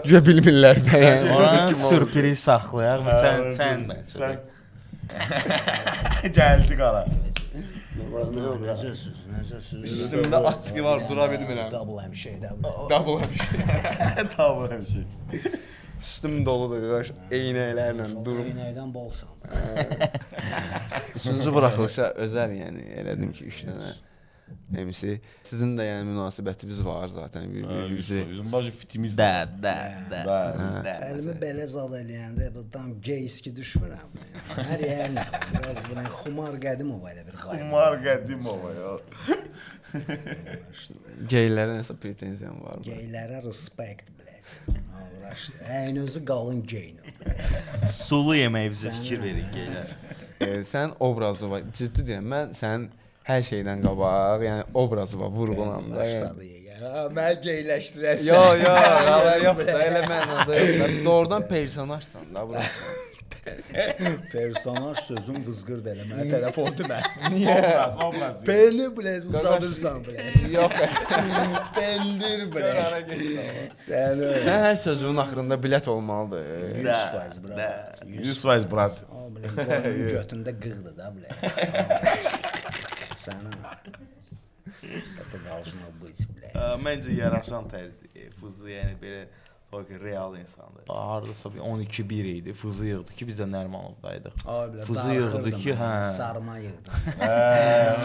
Güya bilmirlər də yəni. Oranı sürpriz saxlayaq və sən gəldi qala. Necəsiz? Üstümdə açqı var, dura bilmirəm. Double həmşeydə. Double həmişə. Tamam hər şey. Üstüm doludur, qaş eynəklərlə durum. Eynəkdən bolsan. Üçüncü buraxılışa özəl yəni elədim ki, 3 dənə MC. Sizin də yəni münasibətiniz var zaten bir-birinizi. Bizim bacı fitimiz Də. Əlimi belə zad eləyəndə bu tam geyski düşmürəm. Hər yerlə biraz belə Xumar Qədimov elə bir qayda. Xumar Qədimov ya. Geylərə nəsə pretenziyam var. Geylərə respekt bilək. Uğraşdı. Ən özü qalın geyin. Sulu yeməyə bizə fikir verin geylər. Sən obrazı var. Ciddi deyirəm, mən sənin hər şeydən qabaq, yəni obrazı var, vurğulandı. Mən geyləşdirəsən. Yox da, elə mənada yox. Doğrudan personajsan da bura. Personaj sözün qızqırd eləmə telefondu mən. Obraz. Beni bilək uzadırsan bilək. Yox. Pendir bilək. Sən Sən hər sözünün axırında bilet olmalıdır. 100% bura. 100% brat. O bilək qoyunun götündə qığdı da bilək. Sənə. Hətta dalışına bıç bilək. Məncə yaraşan tərzi. Fızı yəni belə real insandır. Hardasa 12-1 idi. Fızı yığdı ki, biz də Nərmanovdaydıq. Fızı yığdı ki, hə. Sarma yığdı.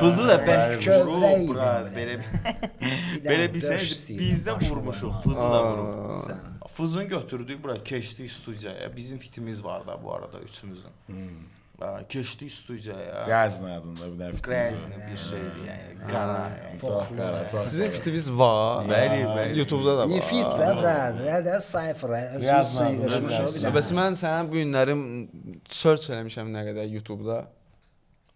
Fızı da bəlkə Kövrək idi. Belə bizdə vurmuşuq. Fızı da vurub. Fızın götürdük bura, keçdik studiyaya. Bizim fitimiz var da bu arada üçümüzün. Keçdik studiyaya. Qəzni adında bir dənə fitimiz var. Bir şeydir yəni. Qara. Çox qara, çox. Sizin fitimiz var. Bəli. YouTube'da da var. Ne fit də brad, də sayfıra. Bəs mən sənin bu günlərim search eləmişəm nə qədər YouTube'da.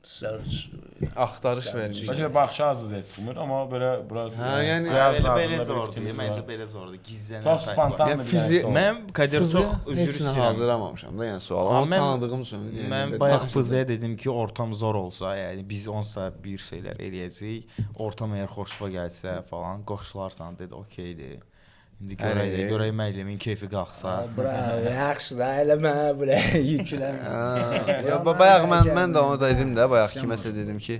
Search. Axtarış vermişəm. Bəlkə baxış azdır deyə çıxmır, amma belə bura yəni Belə zordur. Məncə belə zordur. Gizlənən. çox spontan bir dənə. Mən Kadir çox üzr heç nə istəyirəm. hazırlamamışam da yəni sual. Amma tanıdığım üçün. Mən bayaq Fızıya dedim ki, ortam zor olsa, yəni biz onsuz da bir şeylər eləyəcəyik. Ortam əgər xoşuma gəlsə falan qoşularsan dedi, okeydir. İndi görək müəllimin keyfi qalxsa. Bravo, yaxşı da eləmə belə yüklən. Bayaq mən də onu da dedim də, bayaq kiməsə dedim ki,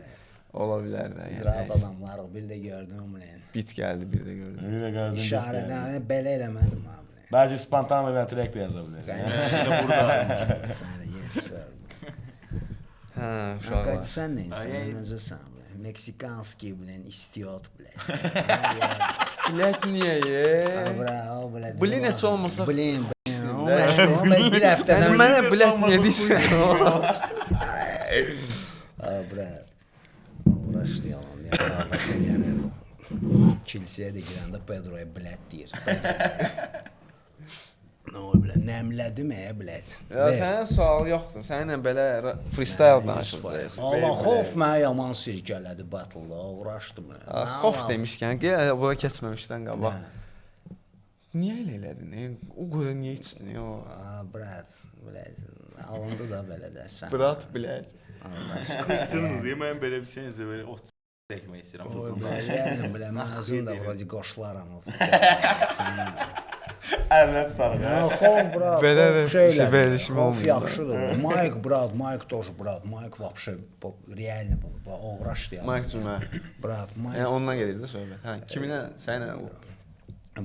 ola bilər də. Ziraat adamlarıq, bir də gördüm bunu. Bit gəldi, bir də gördüm. Bir də gördüm. İşarədən belə eləmədim abi. Bəlkə spontan və track də yaza bilər. Səni yes sir. Hə, uşaqlar. Sən necəsən? Meksikanski bilən istiot bilən. Bilət niyə ye? Bravo, bilət. Bilin heç olmasa. Bilin. Bir həftədən Mənə bilət niyə deyirsən? Brad. Uğraşdı yalan. Yəni kilsəyə də girəndə Pedro'ya bilət deyir. Nə o bilən, nəmlədim bilət. Ya sənin sual yoxdur. Səninlə belə freestyle danışacağıq. Allah xof mənə yaman sirkələdi battle-da, uğraşdım. Xof demişkən, bura keçməmişdən qabaq. Niyə elə elədin? O qədər niyə içdin? Brad, bilət. Alındı da belə də sən. Brat bilət. Tırnı deyə mən belə bir şey necə belə ot çəkmək istəyirəm fızında. Yəni belə məzun da vəzi qoşularam o. Əllə tutarıq. Xof brad. Belə şey verişim olmuyor. olmuyor. Yaxşıdır. Mike brad, Mike тоже brad. Mike вообще реально uğraşdı ya. Mike Cümə. Brad, Mike. Yəni ondan gedirdi söhbət. Hə, kiminlə? Səninlə o.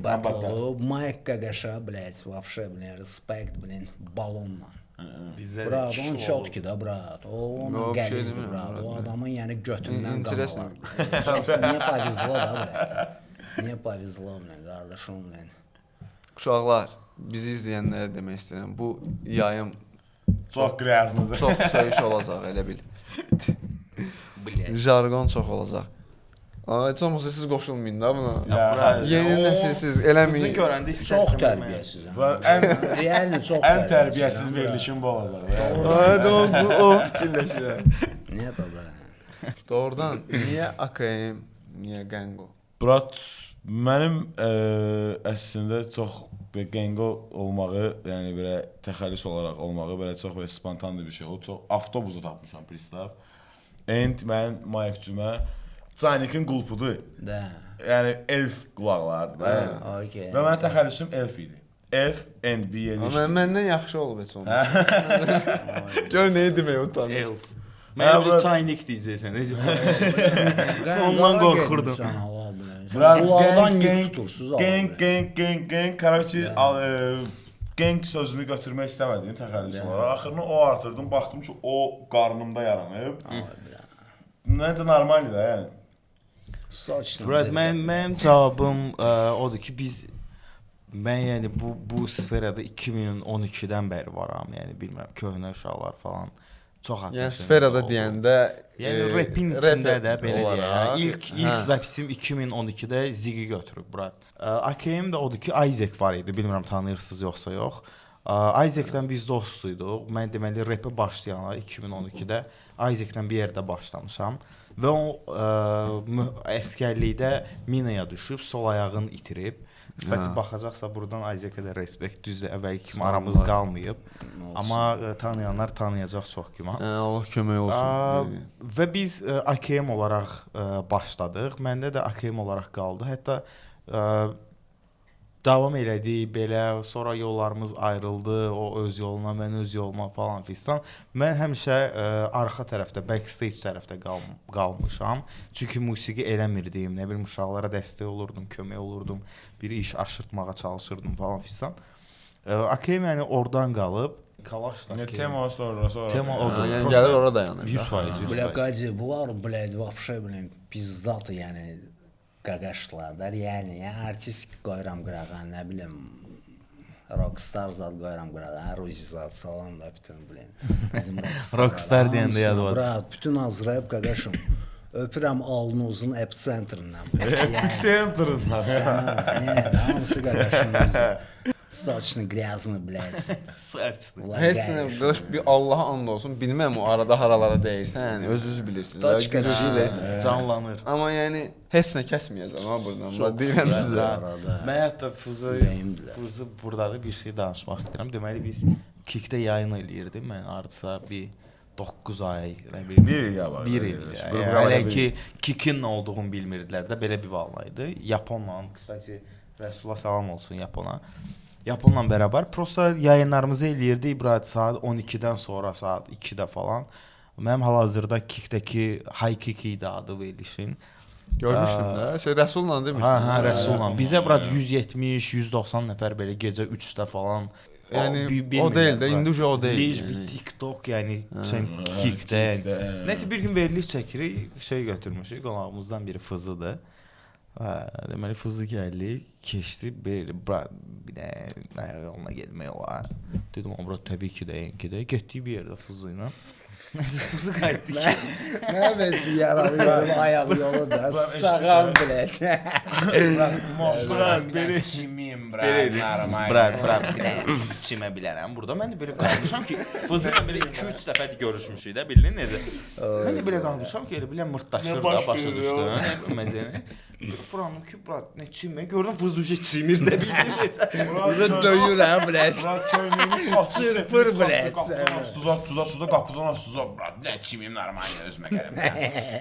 Battle, Mike Qaqaşa, блядь, вообще, блядь, respect, блядь, balonla. Brad, onun çotki da, brad. O onun gəlizdir, brad. O adamın yəni götündən qanalar. Niyə pavizlo da, blядь? Niyə pavizlo, blядь, qardaşım, blядь? Uşaqlar, bizi izləyənlərə demək istəyirəm. Bu yayım Çox qrязныdır. çox söyüş olacaq, elə bil. Jargon çox olacaq. Heç olmasa siz qoşulmayın da buna. Yeni nəsil siz eləməyin. Bizim görəndə Çox istərsəniz tərbiyəsizəm. Ən çox ən tərbiyəsiz verilişim bu olacaq. O fikirləşirəm. Niyə da? Doğrudan, niyə AKM, niyə Gengo? Brat, mənim əslində çox Gengo olmağı, yəni belə təxəllüs olaraq olmağı belə çox belə spontan bir şey oldu. Çox avtobusda tapmışam pristav. Mən Mike Cümə Canikin qulpudur. Da. Yəni elf qulaqlardır da. Okay. Və mənim təxəllüsüm elf idi. FNB-yə Amma məndən yaxşı olub heç olmaz. Gör nə demək utanır. Elf. Mən bir çaynik deyəcəksən. Ondan qorxurdum. Bunlardan niyə tutursuz? Gang. Короче, gang sözünü götürmək istəmədim təxəllüs olaraq. Axırını o artırdım, baxdım ki, o qarnımda yaranıb. Nəncə normaldır da, yəni. Brad, mənim cavabım odur ki, mən yəni bu sferada 2012-dən bəri varam, yəni bilmirəm, köhnə uşaqlar falan çox haqqlı. Yəni sferada deyəndə yəni rapin içində də belə deyək. İlk zapisim 2012-də Ziggy götürüb, Brad. AKM də odur ki, Isaac var idi, bilmirəm tanıyırsınız yoxsa yox. Isaac'dən biz dostuyduq. Mən deməli rapə başlayanlar 2012-də Isaac'dən bir yerdə başlamışam və o əskərlikdə minaya düşüb, sol ayağını itirib. Kısaca baxacaqsa buradan Isaac'a da respekt, düzdür, əvvəlki kimi aramız qalmayıb. Amma tanıyanlar tanıyacaq çox güman. Allah kömək olsun. Və biz AKM olaraq başladıq. Məndə də AKM olaraq qaldı. Hətta davam elədik belə, sonra yollarımız ayrıldı, o öz yoluna, mən öz yoluma falan fistan. Mən həmişə arxa tərəfdə, backstage tərəfdə qalmışam. Çünki musiqi eləmirdim, nə bilim uşaqlara dəstək olurdum, kömək olurdum, bir iş aşırtmağa çalışırdım falan fistan. AKM yəni oradan qalıb. Kalaşla. Tema sonra. Tema odur. Yəni gəlir ora dayanır. 100%. Bля, bunlar, блядь, вообще, блин, пиздаты, yəni qaqaşdılar. Yəni artist qoyuram qırağa, nə bilim rockstar zad qoyuram qırağa, Ruzi zad salam da bütün bilin. Bizim rockstar deyəndə yad var. Brat, bütün azrayıb qaqaşım. Öpürəm alnınızın epicentrından. Epicentrından. Hamısı qaqaşımız. Saçını, gryazını, blядь. Saçını. Heç nə, qardaş, bir Allaha and olsun, bilməm o arada haralara deyirsən, yəni özünüz bilirsiniz. Daçqalı canlanır. Amma yəni heç nə kəsməyəcəm ha buradan. Deyirəm sizə. Mən hətta Fızı burdadır bir şey danışmaq istəyirəm. Deməli biz Kikdə yayın eləyirdim. Mən ardısa bir 9 ay, nə bilim, 1 il var. 1 il. Hələ ki Kikin nə olduğunu bilmirdilər də, belə bir vallaydı. Yaponla, qısaca Rəsulullah salam olsun Yapona. Yaponla bərabər prosta yayınlarımızı eləyirdik İbrahim saat 12-dən sonra saat 2-də falan. Mənim hal-hazırda Kikdəki High Kick idi adı verilişin. Görmüşdüm də. Rəsulla demirsən. Hə, Rəsulla. Bizə Brad 170-190 nəfər belə gecə 3-də falan. Yəni o deyil də, indi o deyil. Bir TikTok, yəni Kikdə. Nəsə bir gün veriliş çəkirik, şey götürmüşük, qonağımızdan biri Fızıdır. Deməli Fızı gəldi, keçdi, bir yoluna getmək olar. Dedim, bura təbii ki də, getdik bir yerdə Fızı ilə. Nəsə Fızı qayıtdı ki. Nə bəsi yaralı ayağı yolu da, sağam bilət. Belə kimim, çimə bilərəm. Burada mən də belə qalmışam ki, Fızı ilə belə 2-3 dəfə görüşmüşük də, bildin necə? Mən də belə qalmışam ki, elə bilən mırtdaşır da, başa düşdü, məzəni. Franım ki, brat, nə çimə, gördüm Fızı uca çimir də, bildin necə? Uca döyür hə, bilət. Çırpır bilət. Tuza, qapıdan astıza, brat, nə çimim, normal özümə gələm.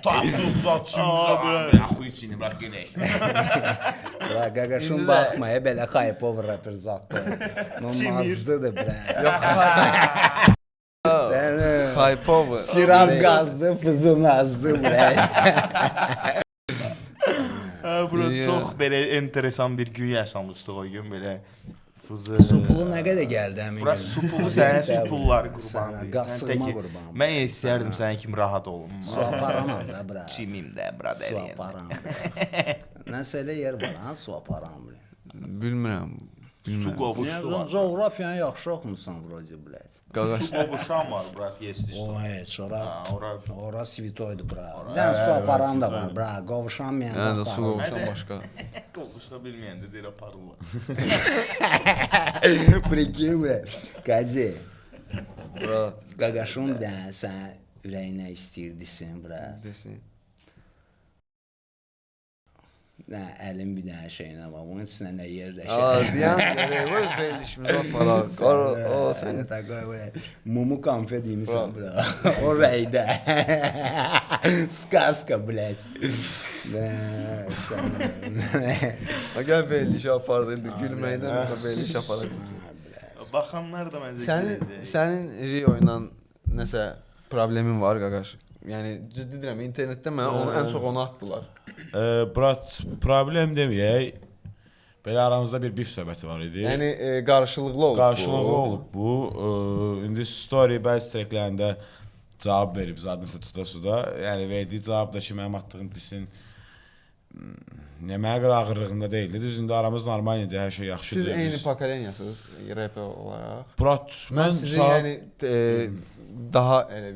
Tapdım, çimim, axuy çinim, brat, gedək. Qaqaşın baxmaya, belə Xaypov rapper zatdır. Namazlıdır, bilət. Yox, Xaypov. Siram qazdı, Fızı nazdı, bilət. Burada çox belə enteresan bir gün yaşamışdıq o gün belə Fızı. Supulu nə qədər gəldi həmin gün? Bura supulu sənin supulları qurban deyil. Qasırma qurban. Mən istərdim sənin kimi rahat olum. Su aparamam da, bura. Çimim də, brad Su eləyən. aparam. Nəsə elə yer var, ha, su aparam. Bilmirəm. Su qovuşdu var. Coğrafiyanı yaxşı oxumusan, Vrozi, blət. Su qovuşan var, brad, yesti işte. O, heç, ora svitoydu, bura. Ora- Dən su aparan da var, bura. Qovuşanmayan da Yəni su aparan. qovuşan başqa. Qovuşa bilməyəndə deyir aparırlar. Prikir, blət. Qazi, Bura qaqaşın bir dənə sən ürəyinə istəyirdisin, blət. desin. Nə, əlim bir dənə şeyinə var, bunun içində nə yerləşir. Deyən görək, bu verilişimiz aparaq. O sən. Mumu konfet yemişsən, bura. O rəydə. Skaska, blət. Gəl veriliş apardın, gülməkdən də veriliş aparırdın. Baxanlar da məncə güləcək. Sənin Rio ilə nəsə problemin var qaqaş? Yəni ciddi deyirəm, internetdə mənə onu ən çox onu atdılar. Brat, problem deməyək. Belə aramızda bir bif söhbəti var idi. Yəni qarşılıqlı olub. Qarşılıqlı olub bu. İndi story bəzi treklərində cavab verib zadınsa tutasuda. Yəni verdiyi cavab da ki, mənim attığım disin mənə görə ağırlığında deyildi. Düzündə aramız normal idi, hər şey yaxşıdır. Siz eyni pokolenyasınız rapper olaraq. Brat, mən sizi yəni daha elə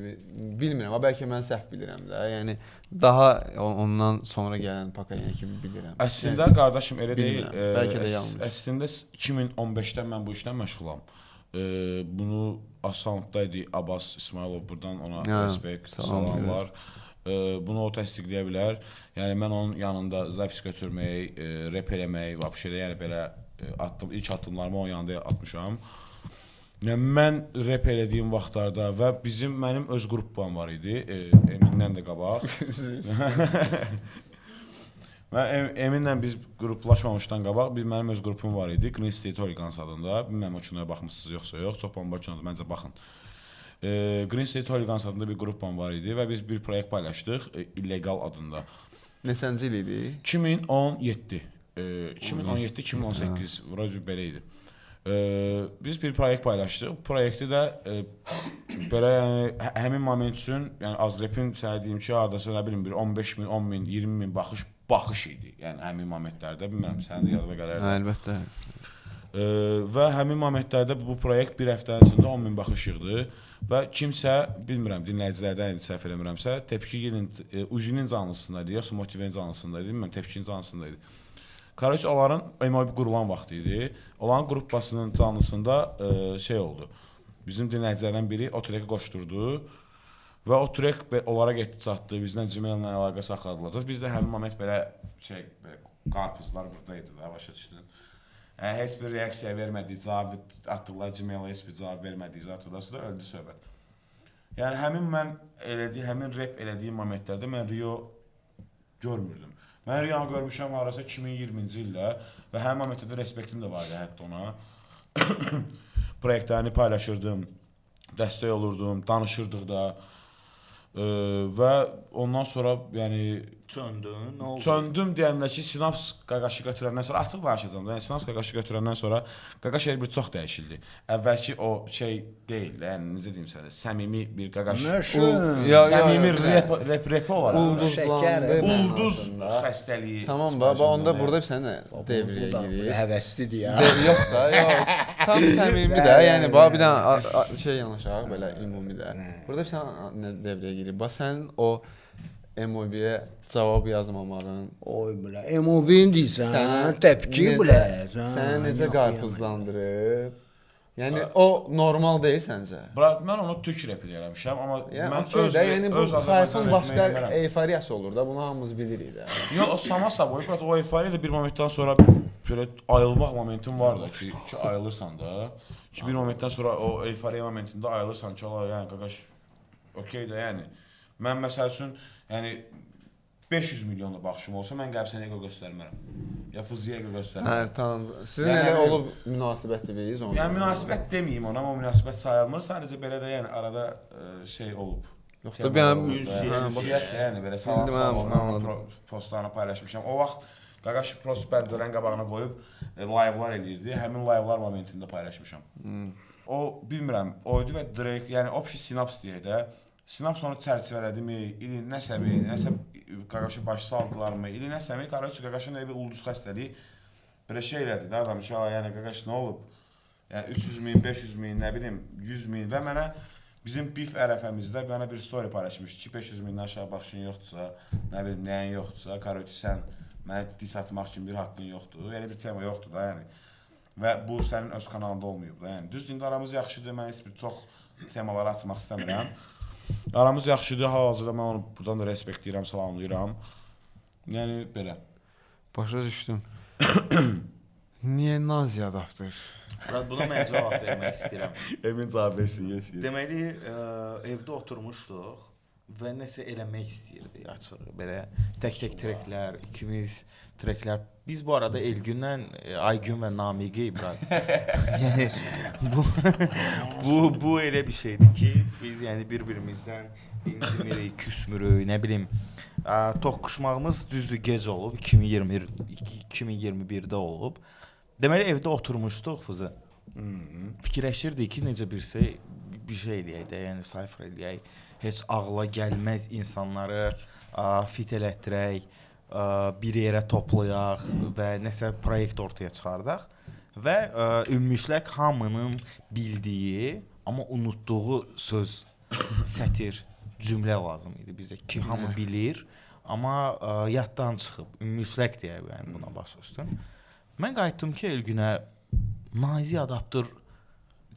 bilmirəm, bəlkə mən səhv bilirəm də. Yəni daha ondan sonra gələn pokoleniya kimi bilirəm. Əslində qardaşım elə deyil. Bəlkə də yanlış. Əslində 2015-dən mən bu işlə məşğulam. Bunu Asoundda idi Abbas İsmailov, buradan ona respekt, salamlar. Bunu o təsdiqləyə bilər. Yəni mən onun yanında zapis götürmək, rap eləmək, vəbşədə yəni belə ilk addımlarımı onun yanında atmışam. Yəni mən rap elədiyim vaxtlarda və mənim öz qrupum var idi, Eminlə də qabaq. Eminlə biz qruplaşmamışdan qabaq mənim öz qrupum var idi, Green State Hooligans adında. Bilməm o kinoya baxmısınız yoxsa yox, çox bomba kinodur, məncə baxın. Green State Hooligans adında bir qrupum var idi və biz bir proyekt paylaşdıq, Illegal adında. Neçənci il idi? 2017, 2018, vuracaq belə idi. Biz bir proyekt paylaşdıq. Bu proyekti də belə yəni həmin moment üçün, yəni Azrap'in sənə deyim ki, hardasa nə bilim bir 15 min, 10 min, 20 min baxış idi. Yəni həmin momentlərdə, bilmirəm sənin də yadına gələrdi. Əlbəttə. Və həmin momentlərdə bu proyekt bir həftənin içində 10 min baxış yığdı və kimsə, bilmirəm, dinləyicilərdən səhv eləmirəmsə, Tepkinin Ujinin canlısındaydı, yoxsa Motivenin canlısındaydı, bilmirəm, Tepkinin canlısındaydı. Kardeş, onların MOB qurulan vaxtı idi. Onların qrupbasının canlısında şey oldu. Bizim dinləyicilərdən biri o treki qoşdurdu və o trek onlara getdi çatdı, bizdən Gmail-la əlaqə saxladılar. Biz də həmin moment belə qarpızlar buradaydı da, başa düşdün. Heç bir reaksiya vermədiyi, cavab atdıqlar Gmail-a, heç bir cavab vermədiyi zatı da öldü söhbət. Yəni həmin mən həmin rap elədiyim momentlərdə mən Rio görmürdüm. Mən Rio'nu görmüşəm arası 2020-ci ildə və həmin momentdə respektim də var idi hətta ona. Proyektlərini paylaşırdım, dəstək olurdum, danışırdıq da və ondan sonra yəni Çöndün, nə oldu? Çöndüm deyəndə ki, Sinaps qaqaşı götürəndən sonra, açıq danışacağım da, yəni Sinaps qaqaşı götürəndən sonra qaqaş bir çox dəyişildi. Əvvəlki o şey deyil, yəni necə deyim sənə, səmimi bir qaqaş. Səmimi rap olaraq. Ulduz xəstəliyi. Tamam, baba, onda burada bir sənə devrəyə girir. Həvəslidir ya. Yox da, yox. Tam səmimi də, yəni bir dənə şey yanaşaq, belə ümumi də. Burada bir sənə devrəyə girir. Bax, sənin o MOB-yə cavab yazmamağın. Oy bilə, MOB-ni deyirsən, təpki bilə. Səni necə qarpızlandırıb? Yəni o normal deyil səncə? Brat, mən onu türk rap eləmişəm, amma mən öz sayfın başqa eyfariyası olur da, bunu hamımız bilirik də. Yox, o sama saboy, brat, o euforiya da bir momentdən sonra belə ayılmaq momentin var da ki, ayılırsan da. Ki bir momentdən sonra o euforiya momentində ayılırsan ki, yəni qaqaş, okey də, yəni. Mən məsəl üçün, yəni 500 milyonla baxışım olsa, mən gəlib sənə ego göstərmərəm. Ya fızıya ego göstərmərəm. Hə, tamam. Sizin elə olub münasibətiniz onunla? Yəni münasibət deməyim ona, amma münasibət sayılmır. Sadəcə belə də yəni arada şey olub. Yoxsa yəni belə salam postlarını paylaşmışam. O vaxt qaqaş prost pəncərənin qabağına qoyub live-lar eləyirdi. Həmin live-lar momentində paylaşmışam. O bilmirəm, oydu və Drake, yəni общий sinaps deyək də. Sinaps onu çərçivələdimi, ili nəsəmi, qaqaşı başı saldılarmı, ili nəsəmi, qaqaşın bir ulduz xəstəliyi belə şey elədi də adam ki, yəni qaqaş nə olub? Yəni 300 min, 500 min, nə bilim, 100 min və mənə bizim BIF ərəfəmizdə mənə bir story paylaşmış ki, 500 mindən aşağı baxışın yoxdursa, nə bilim, nəyin yoxdursa, Karoti sən mənə dis atmaq üçün bir haqqın yoxdur, elə bir tema yoxdur da, yəni. Və bu sənin öz kanalında olmayıb da, yəni. Düz indi aramız yaxşıdır, mən heç bir çox temaları açmaq istəmirəm. Aramız yaxşıdır, hal-hazırda mən onu buradan da respekt deyirəm, salamlayıram. Yəni, belə. Başa düşdüm. Niyə Naziya adaptır? Buna mən cavab vermək istəyirəm. Emin cavab versin, yes. Deməli, evdə oturmuşduq. və nəsə eləmək istəyirdi açıq. Belə tək-tək treklər, ikimiz treklər. Biz bu arada Elgünlə Aygün və Namiqi brat. Yəni bu elə bir şeydir ki, biz yəni bir-birimizdən incimirik, küsmürük, nə bilim. Toqquşmağımız düzdür gec olub, 2021-də olub. Deməli evdə oturmuşduq fızı. Fikirləşirdik ki, necə bir şey eləyək də, yəni sayfır eləyək. Heç ağla gəlməz insanları fit elətdirək, bir yerə toplayaq və nəsə proyekt ortaya çıxardaq. Və ümumiyyətlə hamının bildiyi, amma unutduğu söz, sətir, cümlə lazım idi bizə ki, hamı bilir, amma yaddan çıxıb, ümumiyyətlə deyək yəni buna baş üstün. Mən qayıtdım ki, Elgünə nazi adaptır.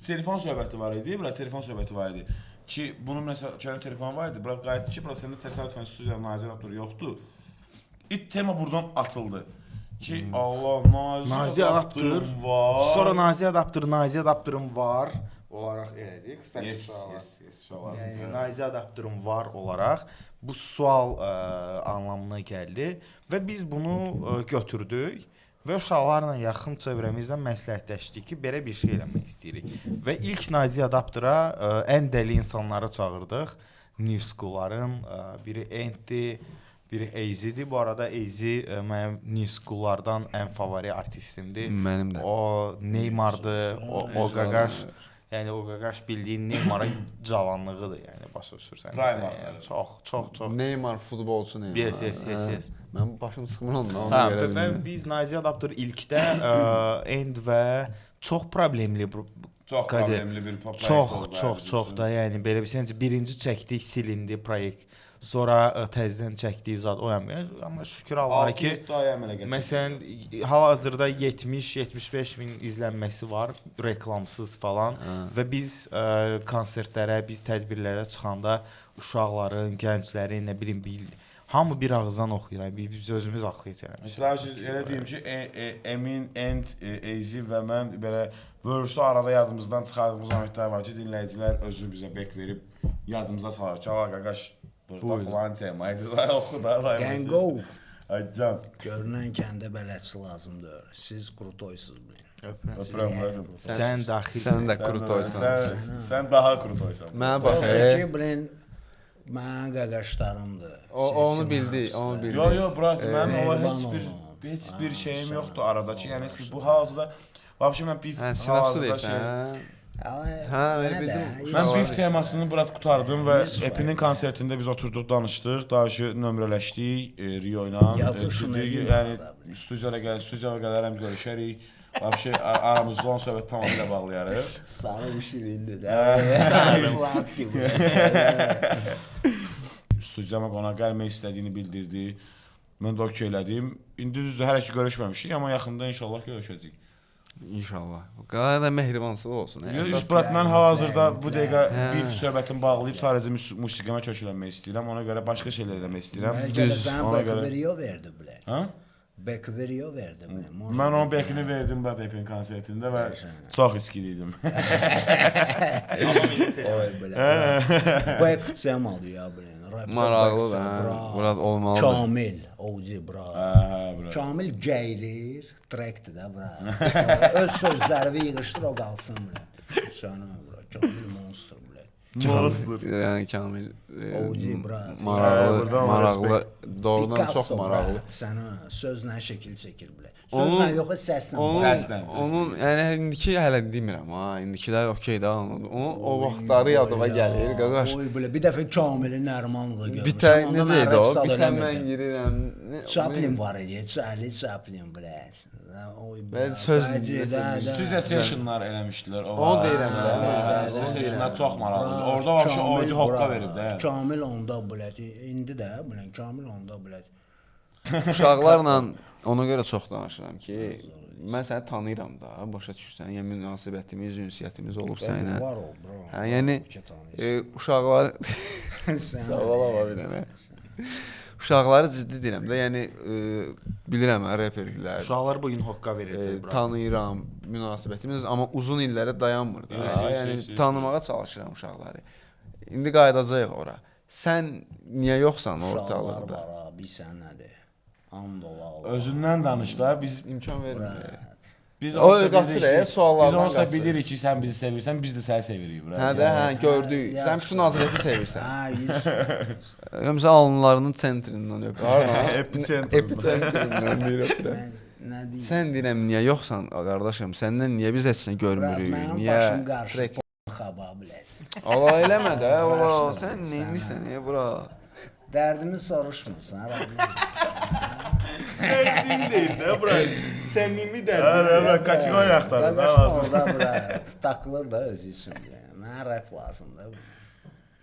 Telefon söhbəti var idi, bura telefon söhbəti var idi. Ki, bunun məsələn, kənar telefon var idi, bura qayıtdı ki, bura səndə təsadüfən stüdiya nazi adaptır yoxdur. Tema buradan açıldı. Ki, Allah, nazi adaptırım var. Sonra nazi adaptırım var olaraq elədik. Yes. Nazi adaptırım var olaraq bu sual anlamına gəldi və biz bunu götürdük və uşaqlarla yaxın çevrəmizlə məsləhətləşdik ki, belə bir şey eləmək istəyirik. Və ilk nazi adaptıra ən dəli insanları çağırdıq. New School-ların biri Enti, biri Eyzidir. Bu arada Eyzi mənim New School-lardan ən favori artistimdir. Mənim də. O Neymardır, o Qaqaş. Yəni o Qaqaş bildiyin Neymarın cavanlığıdır, yəni başa düşürsən. Primardır. Çox. Neymar futbolçu Neymar. Yes. Mən başım sıxmır ondan, görə bilmirəm. Biz nazi adaptır ilkdə End və çox problemli bir Çox da, yəni belə bir səncə birinci çəkdik, silindi proyekt. Sonra təzədən çəkdiyi zad oyanmır. Amma şükür Allaha ki, məsələn, hal-hazırda 70-75 min izlənməsi var, reklamsız falan. Və biz konsertlərə, biz tədbirlərə çıxanda uşaqların, gənclərin, nə bilim, hamı bir ağızdan oxuyur. Biz özümüz oxuyuq. Məsələn, elə deyim ki, Emin, End, Eyzi və mən belə versi arada yadımızdan çıxardığımız momentlər var ki, dinləyicilər özü bizə bek verib yadımıza salır ki, Qaqaş burada falan temaydı, oxu da. Gengo. Aycan. Görünən kəndə bələdçi lazımdır. Siz krutoysuz bilin. Öpürəm. Sən də krutoysan. Sən daha krutoysan. Mənə bax, bilin, mən qaqaşlarımdır. onu bildi. Yo, brat, mənim ola heç bir şeyim yoxdur aradakı. Yəni bu hazırda vəbşi mən bir hazırda şey. Mən bif temasını bura qutardım və Epinin konsertində biz oturduq, danışdıq, daşı nömrələşdik Rio ilə. Yəni studiyaya gələrəm, görüşərik. Vəbşi aramızda olan söhbət tamamilə bağlayarıq. Sarı şirindir də. Slat kimi. Studiyama qonaq gəlmək istədiyini bildirdi. Mən də okey elədim. İndi düzdür, hələ ki görüşməmişik, amma yaxında inşallah görüşəcəyik. İnşallah. Qala da mehribansız olsun. Brat, mən hal-hazırda bu dəqiqə bir söhbətimi bağlayıb sadəcə musiqimə köklənmək istəyirəm. Ona görə başqa şeylər eləmək istəyirəm. Sən Bekveriyo verdi bilər. Hə? Bekveriyo verdi. Mən onun bekini verdim Brat Epin konsertində və çox iskiliydim. Bek Cemal ya bilin. Maraqlı Murad olmalıdır. Kamil, Oğuz bra. Kamil gəyilir, trackdir də bra. Öz sözləri yığışdır, o qalsın bra. Sənə bra, Kamil monster bra. Monster. Yəni Kamil Oğuz bra. Maraqlı, doğrudan çox maraqlı. Sənə sözlə şəkil çəkir bra. Sözlə yox, səslə. Onun yəni indiki hələ demirəm ha, indikilər okey də anladım. O vaxtları yadıma gəlir, qaqaş. Oy belə bir dəfə Kamilin Nərmanlığı görmüşəm. Bir tə necə idi o? Bir tə mən girirəm. Chaplin var idi, Charlie Chaplin blə. Oy belə. Söz Studio sessionlar eləmişdilər. Onu deyirəm də. Sessionlar çox maraqlıdır. Orada vəbşi oyuncu hoqqa verib də. Kamil onda blə. İndi də blə Kamil onda blə. Uşaqlarla ona görə çox danışıram ki, mən səni tanıyıram da, başa düşürsən, yəni münasibətimiz, ünsiyyətimiz olub səninlə. Var ol, bro. Hə, yəni uşaqlar sağ ol ala bir dənə. Uşaqları ciddi deyirəm də, yəni bilirəm reperlər. Uşaqlar bu gün hoqqa verəcək bura. Tanıyıram, münasibətimiz, amma uzun illərə dayanmır da. Yəni tanımağa çalışıram uşaqları. İndi qayıdacağıq ora. sən niyə yoxsan Uşaqlar ortalıqda? var ha, bilsən nədir? Andola. Özündən danış da, biz İmkan vermir. biz O onsuz da qaçır, bilirik ki, suallardan biz onsuz da qaçır. bilirik ki, sən bizi sevirsən, biz də səni sevirik bura. Hə də, hə, gördük. Sən bütün Azərbaycanı sevirsən. Ha, yüz. Həmsə alınlarının sentrindən öp. Hardan? Epicentrindən. Epicentrindən deyirəm. Nə deyim? Sən deyirəm niyə yoxsan qardaşım? Səndən niyə biz heç nə görmürük? Mənim Niyə? başım qarşı xaba bilət. Allah eləmə də, Allah. Sən neynisən, niyə bura? Dərdimi soruşmursan, Dərdin deyil də bura. Səmimi Hə, dərdin. hə, kateqoriya axtarır da Qardaşım lazım. orada bura takılır da özü üçün. Mənə rap lazımdır.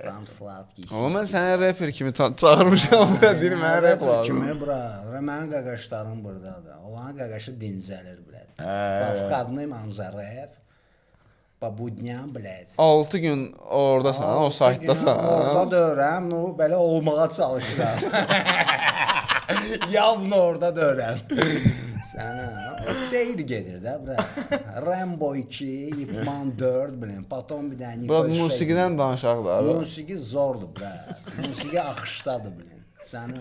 Tam sladki. Amma mən səni rapper kimi çağırmışam. Deyirəm mənə rap lazım. Kimi bura? Mənim qaqaşlarım burdadır. Onların qaqaşı dincəlir bilət. Hə. В выходные манзареп. По будням, блядь. 6 gün oradasan, o saytdasan. Orada dörəm, no belə olmağa çalışıram. Yavno orada dörəm. Sənə seyir gedir də bura. Rambo 2, İpman 4 bilin. Potom bir dənə Bura musiqidən danışaq da. Musiqi zordur bura. Musiqi axışdadır bilin. Sənə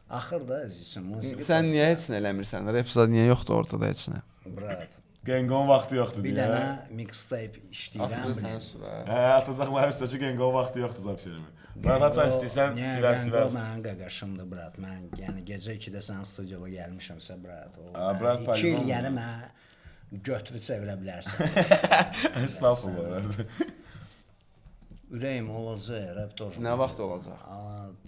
axırda əzizim musiqi. Sən niyə heç nə eləmirsən? Rap zad niyə yoxdur ortada heç nə? Brat. Genqon vaxtı yoxdur Bir deyə. dənə mixtape işləyirəm bilin. Hə, atacaq mənim üstə ki, Genqon vaxtı yoxdur zapşirimi. Bura açan istəyirsən, sivər. Mənim qaqaşımdır brat. Mən yəni gecə 2-də sənin studiyaya gəlmişəmsə brat. Ha, brat, 2 il pardon. yəni mən götürüb çevirə bilərsən. Estağfurullah. Ürəyim olacaq, rap toz. Nə vaxt olacaq?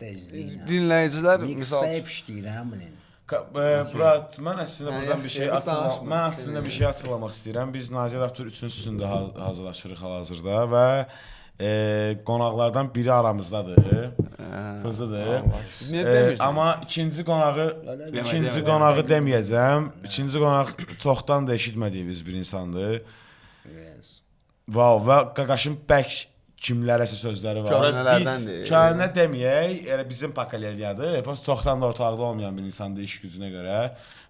Tezliklə. Dinləyicilər misal Mixtape işləyirəm bilin. Brat, mən əslində Hə, buradan yaxşı, bir danışma. açıqlamaq istəyirəm. Biz Nazir Abdur 3-cü stüdyada hazırlaşırıq hal-hazırda və qonaqlardan biri aramızdadır. Fızıdır. Niyə demirsən? Amma ikinci qonağı deməyəcəm. İkinci qonaq çoxdan da eşitmədiyimiz bir insandır. Yes. Vav, və qaqaşın bək kimlərəsə sözləri var. Köhnələrdəndir. Köhnə deməyək, elə bizim pakoleniyadır. Çoxdan da ortalıqda olmayan bir insandır iş gücünə görə.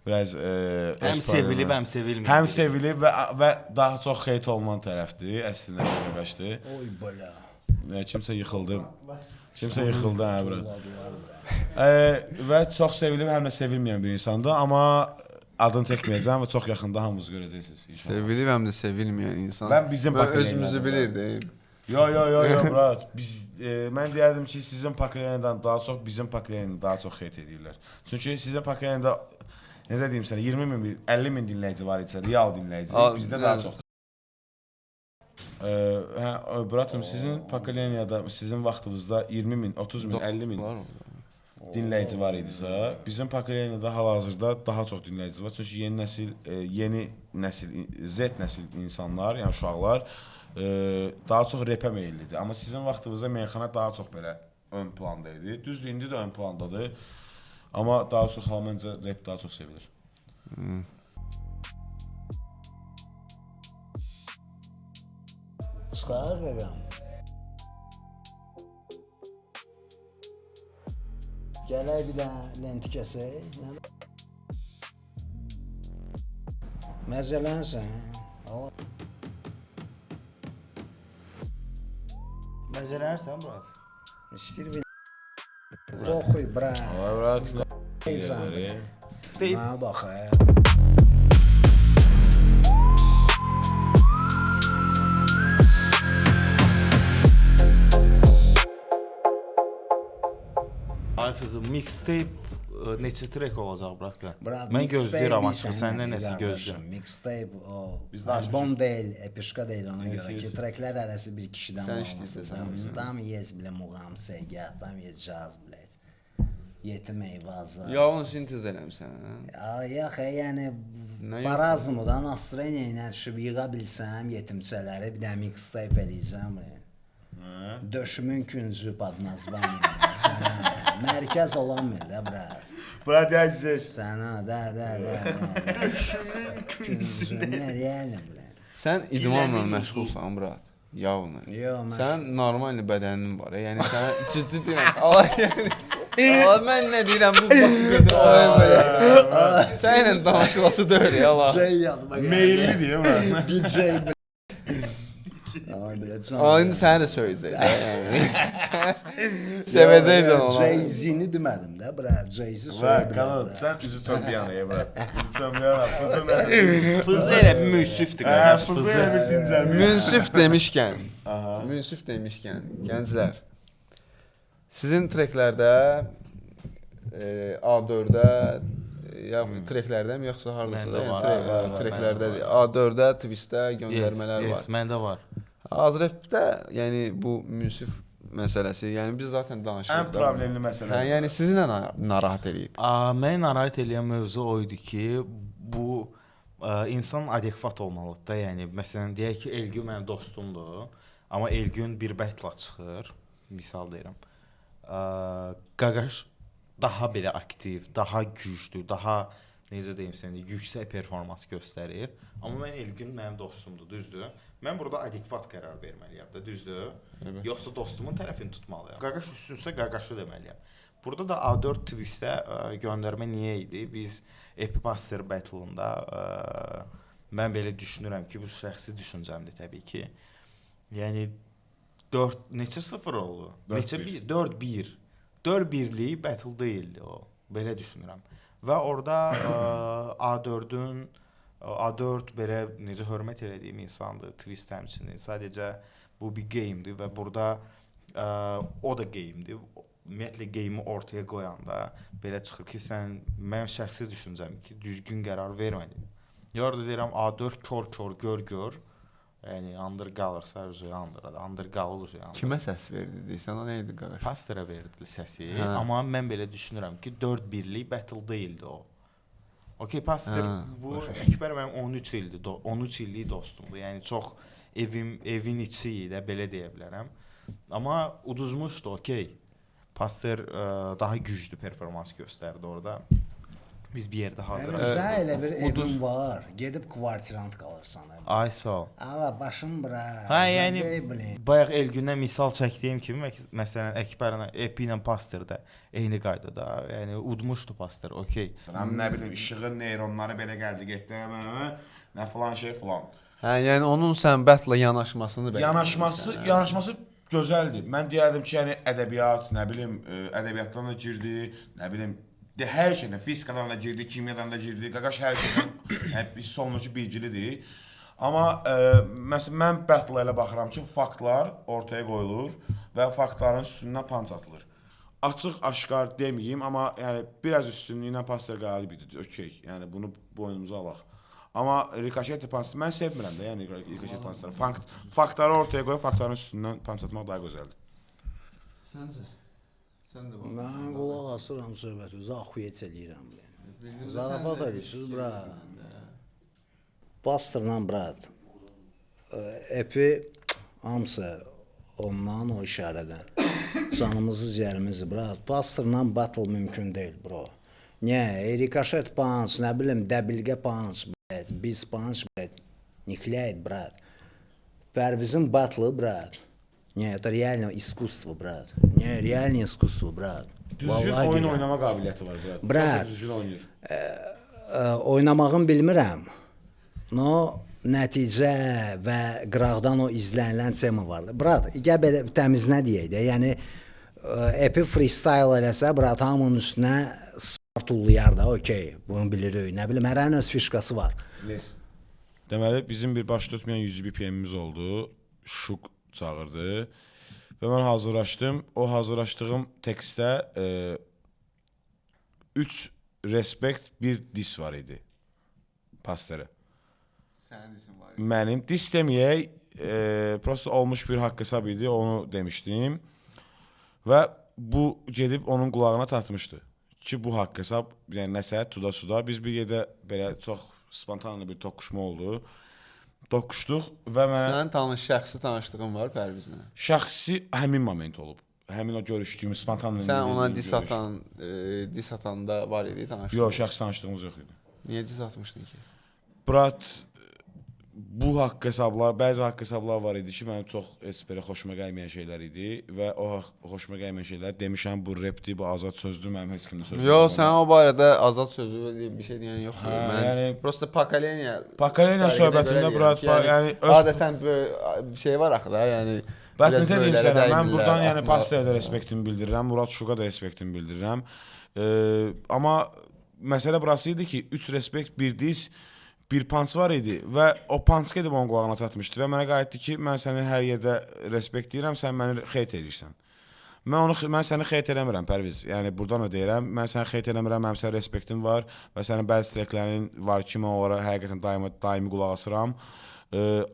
Biraz Həm sevilib, həm sevilmir. həm sevilib və daha çox xeyt olunan tərəfdir. Əslində qaqaşdır. Oy bala. Kimsə yıxıldı. Hə bura. Və çox sevilib, həm də sevilməyən bir insandır, amma adını çəkməyəcəm və çox yaxında hamınız görəcəksiniz inşallah. Sevilib həm də sevilməyən insan. Mən bizim özümüzü bilirdim. Yo, brat. Mən deyərdim ki, sizin pakoleniyadan daha çox bizim pakoleniyadan daha çox xeyt edirlər. Çünki sizin pakoleniyada necə deyim sənə 20 min, 50 min dinləyici var isə, real dinləyici, bizdə daha çox. Hə, bratım, sizin pakoleniyada, sizin vaxtınızda 20 min, 30 min, 50 min dinləyici var idisə, bizim pakoleniyada hal-hazırda daha çox dinləyici var. Çünki yeni nəsil, Z nəsil insanlar, yəni uşaqlar daha çox repə meyillidir. Amma sizin vaxtınızda meyxana daha çox belə ön planda idi. Düzdür, indi də ön plandadır. Amma daha çox hal məncə rep daha çox sevilir. Çıxar qaqam. Gələk bir də lenti kəsək. Məzələnsən. Məzələnirsən bura? İstir bir oxuy bra. Brat, Stay. Mənə bax. Ay fızım, mixtape neçə track olacaq bırak? Brat, Mən gözləyirəm açıq, səndən nəsə gözləyirəm. Mixtape o Biz də albom deyil, epişka deyil ona Yes, görə ki, yes. tracklər arası bir kişidən Sən olması. işləyirsən, Tam yes bile muğam segah, tam yes jazz blət. Yetim eyvazı. Yavun sintez eləmsən. Yox, yəni Nə Barazmıdan Astreniya ilə düşüb yığa bilsəm yetimçələri bir də mixtape eləyəcəm. Döşümün küncü pod nazvaniем. Mərkəz olanmır da brat. brat, əziz. Sənə da. Döşümün küncü. Nə deyəlim brat. Sən idmanla məşğulsan, brat. Yavunla. Yox, mən Sən normal bədənin var. Yəni sən ciddi deyirəm. Allah yəni. Allah mən nə deyirəm bu bax gedir oyun belə. Səninlə danışılası deyil ya Allah. yadıma Meyilli deyim mən. DJ indi səni də söyləyəcək. Sevəcəksən onu. Jay-Z'ni demədim də, bura Jay-Z Bırak kanal sen bizi çok yanıya bırak. Bizi çok yanıya. Fızır mesela. Fızı elə bir müsifdir Ha, qardaş. fızır elə bir dincəlmiş. Münsif demişkən, gənclər. Sizin treklərdə A4-də yaxud treklərdəmi yoxsa hardasa Məndə var, treklərdədir. A4-də, Twistdə göndərmələr var. Yes, məndə var. Azrepdə, yəni bu münsif məsələsi, yəni biz zaten danışırıq. Ən problemli məsələ. Hə, yəni sizi nə narahat eləyib? Məni narahat edən mövzu o idi ki, bu insan adekvat olmalıdır da, yəni məsələn deyək ki, Elgün mənim dostumdur, amma Elgün bir bətla çıxır, misal deyirəm. Qaqaş daha belə aktiv, daha güclü, daha necə deyim sənə, yüksək performans göstərir. Amma mən Elgün mənim dostumdur, düzdür? Mən burada adekvat qərar verməliyəm də, düzdür? Evet. Yoxsa dostumun tərəfini tutmalıyam. Qaqaş üstünsə qaqaşı deməliyəm. Burada da A4 Twistə göndərmə niyə idi? Biz Epimaster Battle-ında mən belə düşünürəm ki, bu şəxsi düşüncəmdir təbii ki. Yəni 4-0 oldu. Neçə 4-1. 4-1'lik battle deyildi o. Belə düşünürəm. Və orada A4 belə necə hörmət elədiyim insandır, Twist həmçinin. Sadəcə bu bir game'dir və burada o da game'dir. Ümumiyyətlə game'i ortaya qoyanda belə çıxır ki, mən şəxsi düşüncəm ki, düzgün qərar vermədin. Orada deyirəm A4 kör gör. Yəni andır qalırsa andır qalır. Kimə səs verdi deyirsən, o nə idi qaqaş? Pastera verdi səsi, amma mən belə düşünürəm ki, 4-1'lik battle deyildi o. Okay, Paster bu Əkbər mənim 13 illik dostumdur. Yəni çox evin içi idi, belə deyə bilərəm. Amma uduzmuşdu, okay. Paster daha güclü performans göstərdi orada. Biz bir yerdə hazırıq. Sən elə bir evin var, gedib kvartirant qalırsan. Ay sağ ol. Allah başım bura. Hə, yəni bayaq Elgündən misal çəkdiyim kimi, məsələn Əkbərlə Epi ilə Paster də eyni qaydada, yəni udmuşdu Paster, okey. Nə bilim işığın neyronları belə gəldi getdi, nə falan şey falan. Hə, yəni onun sən battle yanaşmasını Yanaşması gözəldir. Mən deyərdim ki, yəni ədəbiyyat, nə bilim, ədəbiyyatdan da girdi, nə bilim hər şeydən, fizikadan da girdi, kimyadan da girdi, qaqaş hər şeydən hiss olunur ki, bilgilidir. Amma məsələn, mən battle ilə baxıram ki, faktlar ortaya qoyulur və faktların üstündən punch atılır. Açıq, aşkar deməyim, amma yəni biraz üstünlüyünə Paster qalib idi, okey, yəni bunu boynumuza alaq. Amma rikoşet punch, mən sevmirəm də, yəni rikoşet punchları. Faktları ortaya qoyub, faktların üstündən punch atmaq daha gözəldir. Səncə? Mən qulaq asıram söhbəti, zaxuyet eləyirəm. Zarafat edirsiniz, brat. Pasterla, brat. Epi hamısı ondan, o işarədən. Canımızı, cərimizi, brat. Pasterla battle mümkün deyil, bro. Niyə? Rikoşet punch, nə bilim, dəbilqə punch, biz punch, nikləyd, brat. Pərvizin battle, brat. Нет, это реально искусство, брат. Не, реально искусство, брат. Düzgün oyun oynama qabiliyyəti var, brat. Brat, düzgün oynayır. Oynamağını bilmirəm. No, nəticə və qıraqdan o izlənilən tema var. Brat, gəl belə təmizinə deyək də. Yəni Epi freestyle eləsə, brat, hamının üstünə sartullayar da, okey. Bunu bilirik. Nə bilim, hər öz fişkası var. Deməli, bizim bir baş tutmayan 100 BPM-imiz oldu. Şuk çağırdı və mən hazırlaşdım. O hazırlaşdığım tekstdə 3 respect, 1 diss var idi. Pasterə. Sənin disin var idi. Mənim diss deməyək, prosto olmuş bir haqq hesab idi, onu demişdim. Və bu gedib onun qulağına çatmışdı ki, bu haqq hesab, yəni nəsə tuda-suda. Biz bir yerdə belə çox spontanlı bir toqquşma oldu. Toqquşduq və mən... Sənin şəxsi tanışdığın var Pərvizlə? Şəxsi həmin moment olub. Həmin o görüşdüyümüz spontan... Sən ona dis atanda var idi tanışdığın? Yox, şəxsi tanışdığımız yox idi. Niyə dis atmışdın ki? Brat, bu haqq hesablar, bəzi haqq hesablar var idi ki, mənim çox heç belə xoşuma gəlməyən şeylər idi və o xoşuma gəlməyən şeylər demişəm, bu repdir, bu azad sözdür, mənim heç kimdə sözüm Yox, sən o barədə azad sözü bir şey deyən yoxdur. Mən yəni prosta Pokoleniya söhbətində Brad, yəni adətən bir şey var axı da, yəni Bət necə deyim sənə, mən buradan yəni Pasterə də respektimi bildirirəm, Murad Şuqa da respektimi bildirirəm. Amma məsələ burası idi ki, 3 respekt, bir diz, bir punch var idi və o punch gedib onun qulağına çatmışdı və mənə qayıtdı ki, mən səni hər yerdə respekt deyirəm, sən məni xeyt edirsən. Mən səni xeyt eləmirəm Pərviz, yəni buradan da deyirəm, mən səni xeyt eləmirəm, mənim sənə respektim var və sənin bəzi treklərin var ki, mən onlara həqiqətən daimi qulaq asıram.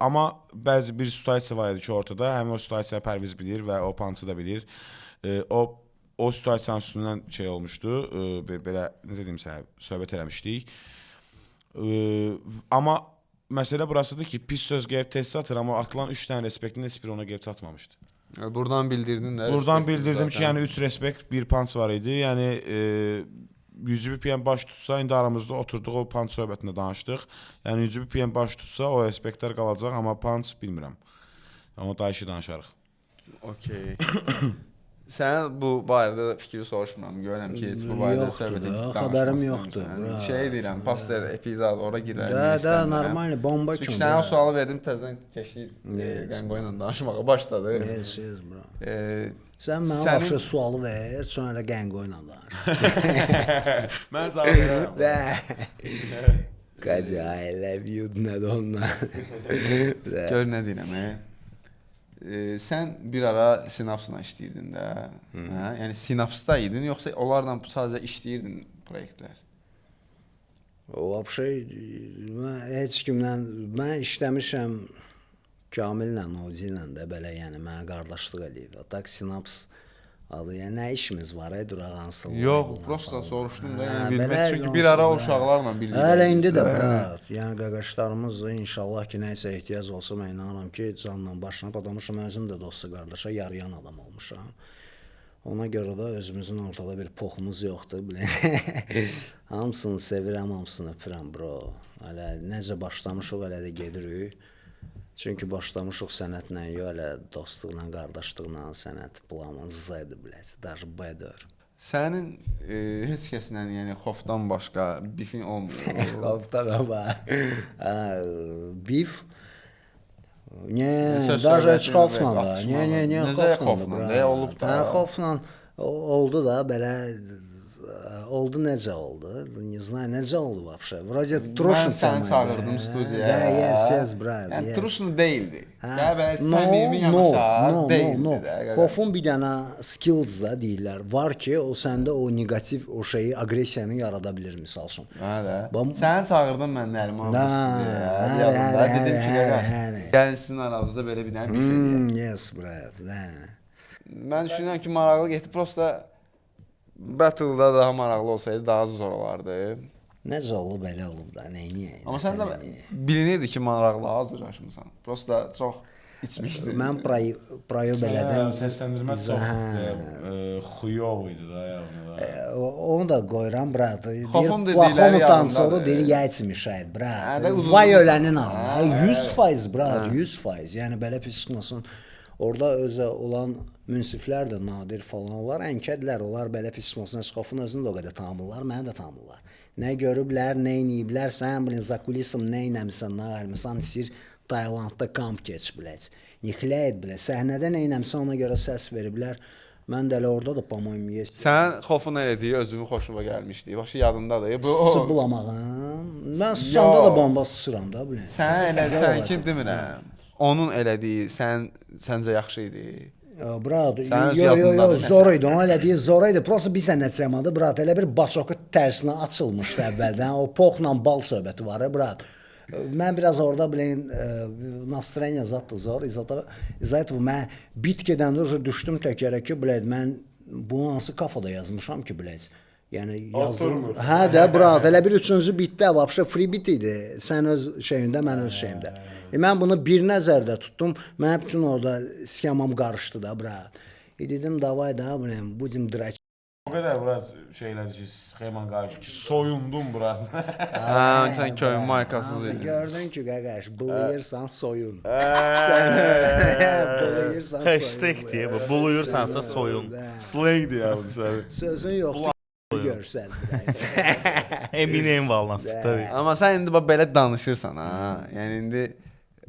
Amma bəzi bir situasiya var idi ki, ortada, həmin o situasiyanı Pərviz bilir və o punch'ı da bilir. O situasiyanın üstündən şey olmuşdu, belə, necə deyim sənə, söhbət eləmişdik. Amma məsələ burasıdır ki, pis söz gəlib tez çatır, amma atılan 3 dənə respektin heç biri ona gəlib çatmamışdı. Buradan bildirdin də. Buradan bildirdim ki, yəni 3 respekt, bir punch var idi. Yəni 100 BPM baş tutsa, indi aramızda oturduq o punch söhbətində danışdıq. Yəni 100 BPM baş tutsa, o respektlər qalacaq, amma punch bilmirəm. Amma daha işi danışarıq. Okey. Sən bu barədə fikri soruşmuram. Görürəm ki, heç bu barədə söhbət etdik. Xəbərim yoxdur. Şey deyirəm, Paster epizod ora girər. Də, normal, bomba kimi. Çünki sənə o sualı verdim, təzədən keçdik Qənqo ilə danışmağa başladı. Yes, bro. Sən Sənin- mənə vəbşə sualı ver, sonra da Qənqo ilə danış. Mən cavab verərəm. Qaca, I love you, nədə ondan. Gör nə deyirəm. Sən bir ara sinapsla işləyirdin də. Hə? Yəni sinapsda idin, yoxsa onlarla sadəcə işləyirdin proyektlər? Vəbşə, heç kimlə, mən işləmişəm Kamillə, Ozi ilə də belə, yəni mənə qardaşlıq eləyib. Tak sinaps adı, yəni nə işimiz var, duraq hansıl. Yox, prosta soruşdum da, yəni bilmək, çünki bir ara o uşaqlarla birlikdə. Hələ indi də brat, yəni qaqaşlarımız inşallah ki, nəyisə ehtiyac olsa, mən inanıram ki, canla başına padamışam, özüm də dostu qardaşa yarayan adam olmuşam. Ona görə də özümüzün ortada bir poxumuz yoxdur, bilin. Hamısını sevirəm, hamısını öpürəm, bro. Hələ necə başlamışıq, hələ də gedirik. Çünki başlamışıq sənətlə, yox, elə dostluqla, qardaşlıqla, sənət planı Z-dir, biləcək, даже B-dir. Sənin heç kəslə, yəni xofdan başqa bifin olmuyor. Xofdan ama. Bif? Ne, даже heç xofla da. Ne, xofla da, olub da. Xofla oldu da, belə oldu necə oldu? Не знаю, necə oldu вообще. Вроде Truşin səni çağırdım studiyaya. Yes, brad. Yəni Truşin deyildi. Belə səmimi yanaşar deyildi də. Xofun bir dənə skills da deyirlər. Var ki, o səndə o negativ, o şeyi, aqressiyanı yarada bilir misal üçün. Hə də. Səni çağırdım mən Nəriman studiyaya. Dedim ki, gəlin sizin aranızda belə bir dənə bif eləyək. Yes, brad. Mən düşünürəm ki, maraqlı getdi. Prosta Battle-da daha maraqlı olsaydı daha zor olardı. Necə olub, belə olub da, neyniyək? Amma sən də bilinirdi ki, maraqlı hazırlaşmısan. Prosta çox içmişdin. Mən prayo belədən... Səsləndirmə çox xuyov idi da, yəni. Onu da qoyuram, brat. Xofum dedikləri tansoru deyir, ya içmişəyid, brat. Vay ölənin alına. 100%, brat, 100%. Yəni, belə pis çıxmasın. Orada özə olan münsiflər də nadir falan olar, ənkədlər olar, belə pis çıxmasın. Xofun özünü də o qədər tanımırlar, məni də tanımırlar. Nə görüblər, nə inəyiblər, sən bilin, za kulisım nə inəmsən, nə qalmışsan, istəyir Taylandda kamp keç, bilək. Nixləyət, bilək, səhnədə nə inəmsən, ona görə səs veriblər. Mən də elə orada da, pamoyim, есть. Sən Xofun elədiyi özümün xoşuma gəlmişdi. Başı yadındadır. Su bulamağın. Mən sıçanda da bomba sıçıram da, bilin. Sən ki, demirəm. Onun elədiyi səncə yaxşı idi? Brat, yox, zor idi, onun elədiyi zor idi. Prosta bir sənət cəmadı, brat, elə bir baçoku tərsinə açılmışdı əvvəldən. O poxla bal söhbəti var, brat. Mən biraz orada, bilin, nastreniya zatdı zor. İzah etmə, mən bit gedəndə düşdüm təkərə ki, bilin, mən bunu hansı kafada yazmışam ki, bilin. Yəni yazdım. Hə də, brat, elə bir üçüncü bitdə, vəbşə free bit idi. Sən öz şeyində, mən öz şeyimdə. Mən bunu bir nəzərdə tutdum. Mən bütün orada skamam qarışdı da, brat. Dedim, davay da, budem drać. O qədər bura şeylər ki, sxeman qarşı ki, soyundum bura. Sən köyün markasız idin. Gördün ki, qaqaş, buluyursan soyun. Hashtag deyə bu. Buluyursansa soyun. Slang deyə bu sən. Sözün yoxdur. Görsəl. Eminem valnası tabii. Amma sən indi belə danışırsan ha. Yəni indi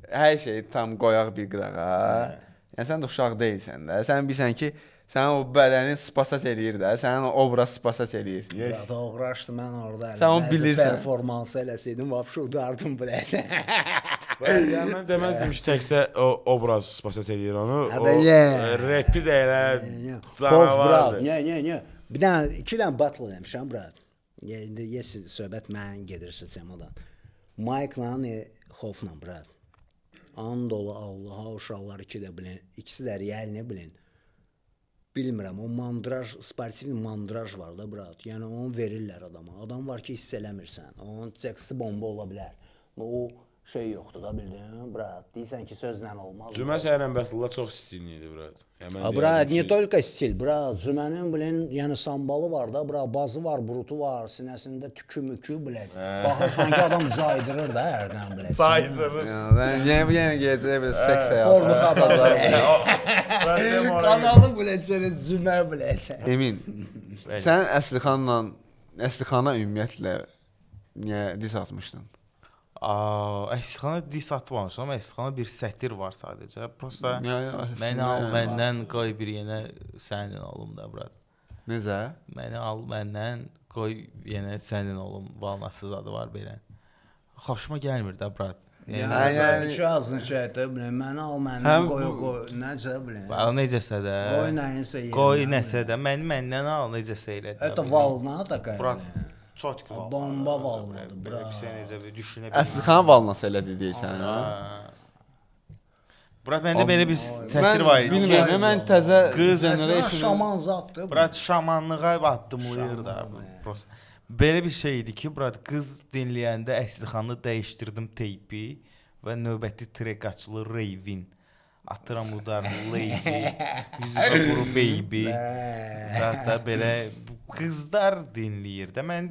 hər şeyi tam qoyaq bir qırağa. Yəni sən də uşaq deyilsən də. Sən bilirsən ki, sənin o bədənin spasat eləyir də, sənin o obraz spasat eləyir. Yes. Doğraşdı mən orada. Sən onu bilirsən. Performans eləsəydim, vapşı udardım biləsən. Yəni mən deməzdim ki, təkcə o obraz spasat eləyir onu. O rapi də elə canavardır. Ne. Bir dənə, 2 dənə battle eləmişəm, brat. İndi söhbət mən gedirsə Semodan. Mike-la, Hofla, brat. Andolu Allaha uşaqlar 2 də bilin. İkisi də realini bilin. Bilmirəm, o mandraj, sportiv mandraj var da, brat. Yəni onu verirlər adama. Adam var ki, hiss eləmirsən. Onun teksti bomba ola bilər. O şey yoxdur da, bildin, brat. Deyirsən ki, sözlə olmaz. Cümə səhərən Bətullah çox stilli idi, brat. Brat, не только stil, brat. Cümənin, bilin, yəni sambalı var da, brat. Bazı var, brutu var, sinəsində tükü-mükü, bilət. Baxırsan ki, adam caydırır da hərdən, bilət. Caydırır. Yəni gələcək bir seks Porno həyatı. Kanalı bilət, sənə cümə bilət. Emin, sən Əslikhana ümumiyyətlə niyə diss atmışdın? Əslikhana diss atmamışam, amma Əslikhana bir sətir var sadəcə. Prosta məni al məndən, qoy bir yenə sənin olum da, brat. Necə? Məni al məndən, qoy yenə sənin olum, valnasız adı var belə. Xoşuma gəlmir də, brat. Yəni iki azını çəkdə, bilin, məni al məndən, qoy, necə, bilin. Necəsə də. Qoy nəyinsə yerinə. Qoy nəsə də, məndən al, necəsə elə. Hətta valna da qayın. Brat, çok valna. Bomba valnadır, brat. Bir şey necə bir düşünə bilmirəm. Əslikhana valnası elədi deyirsən, ha? Brat, məndə belə bir çətir var idi. Bilmirəm, mən təzə qız şaman zatdır. Brat, şamanlığa addımlayır da. Belə bir şey idi ki, brat, qız dinləyəndə Əslikhanı dəyişdirdim teypi və növbəti trek açılır Reyvin. Atıram udar lady, yüzüqə quru baby. Zaten belə qızlar dinləyir də. Mən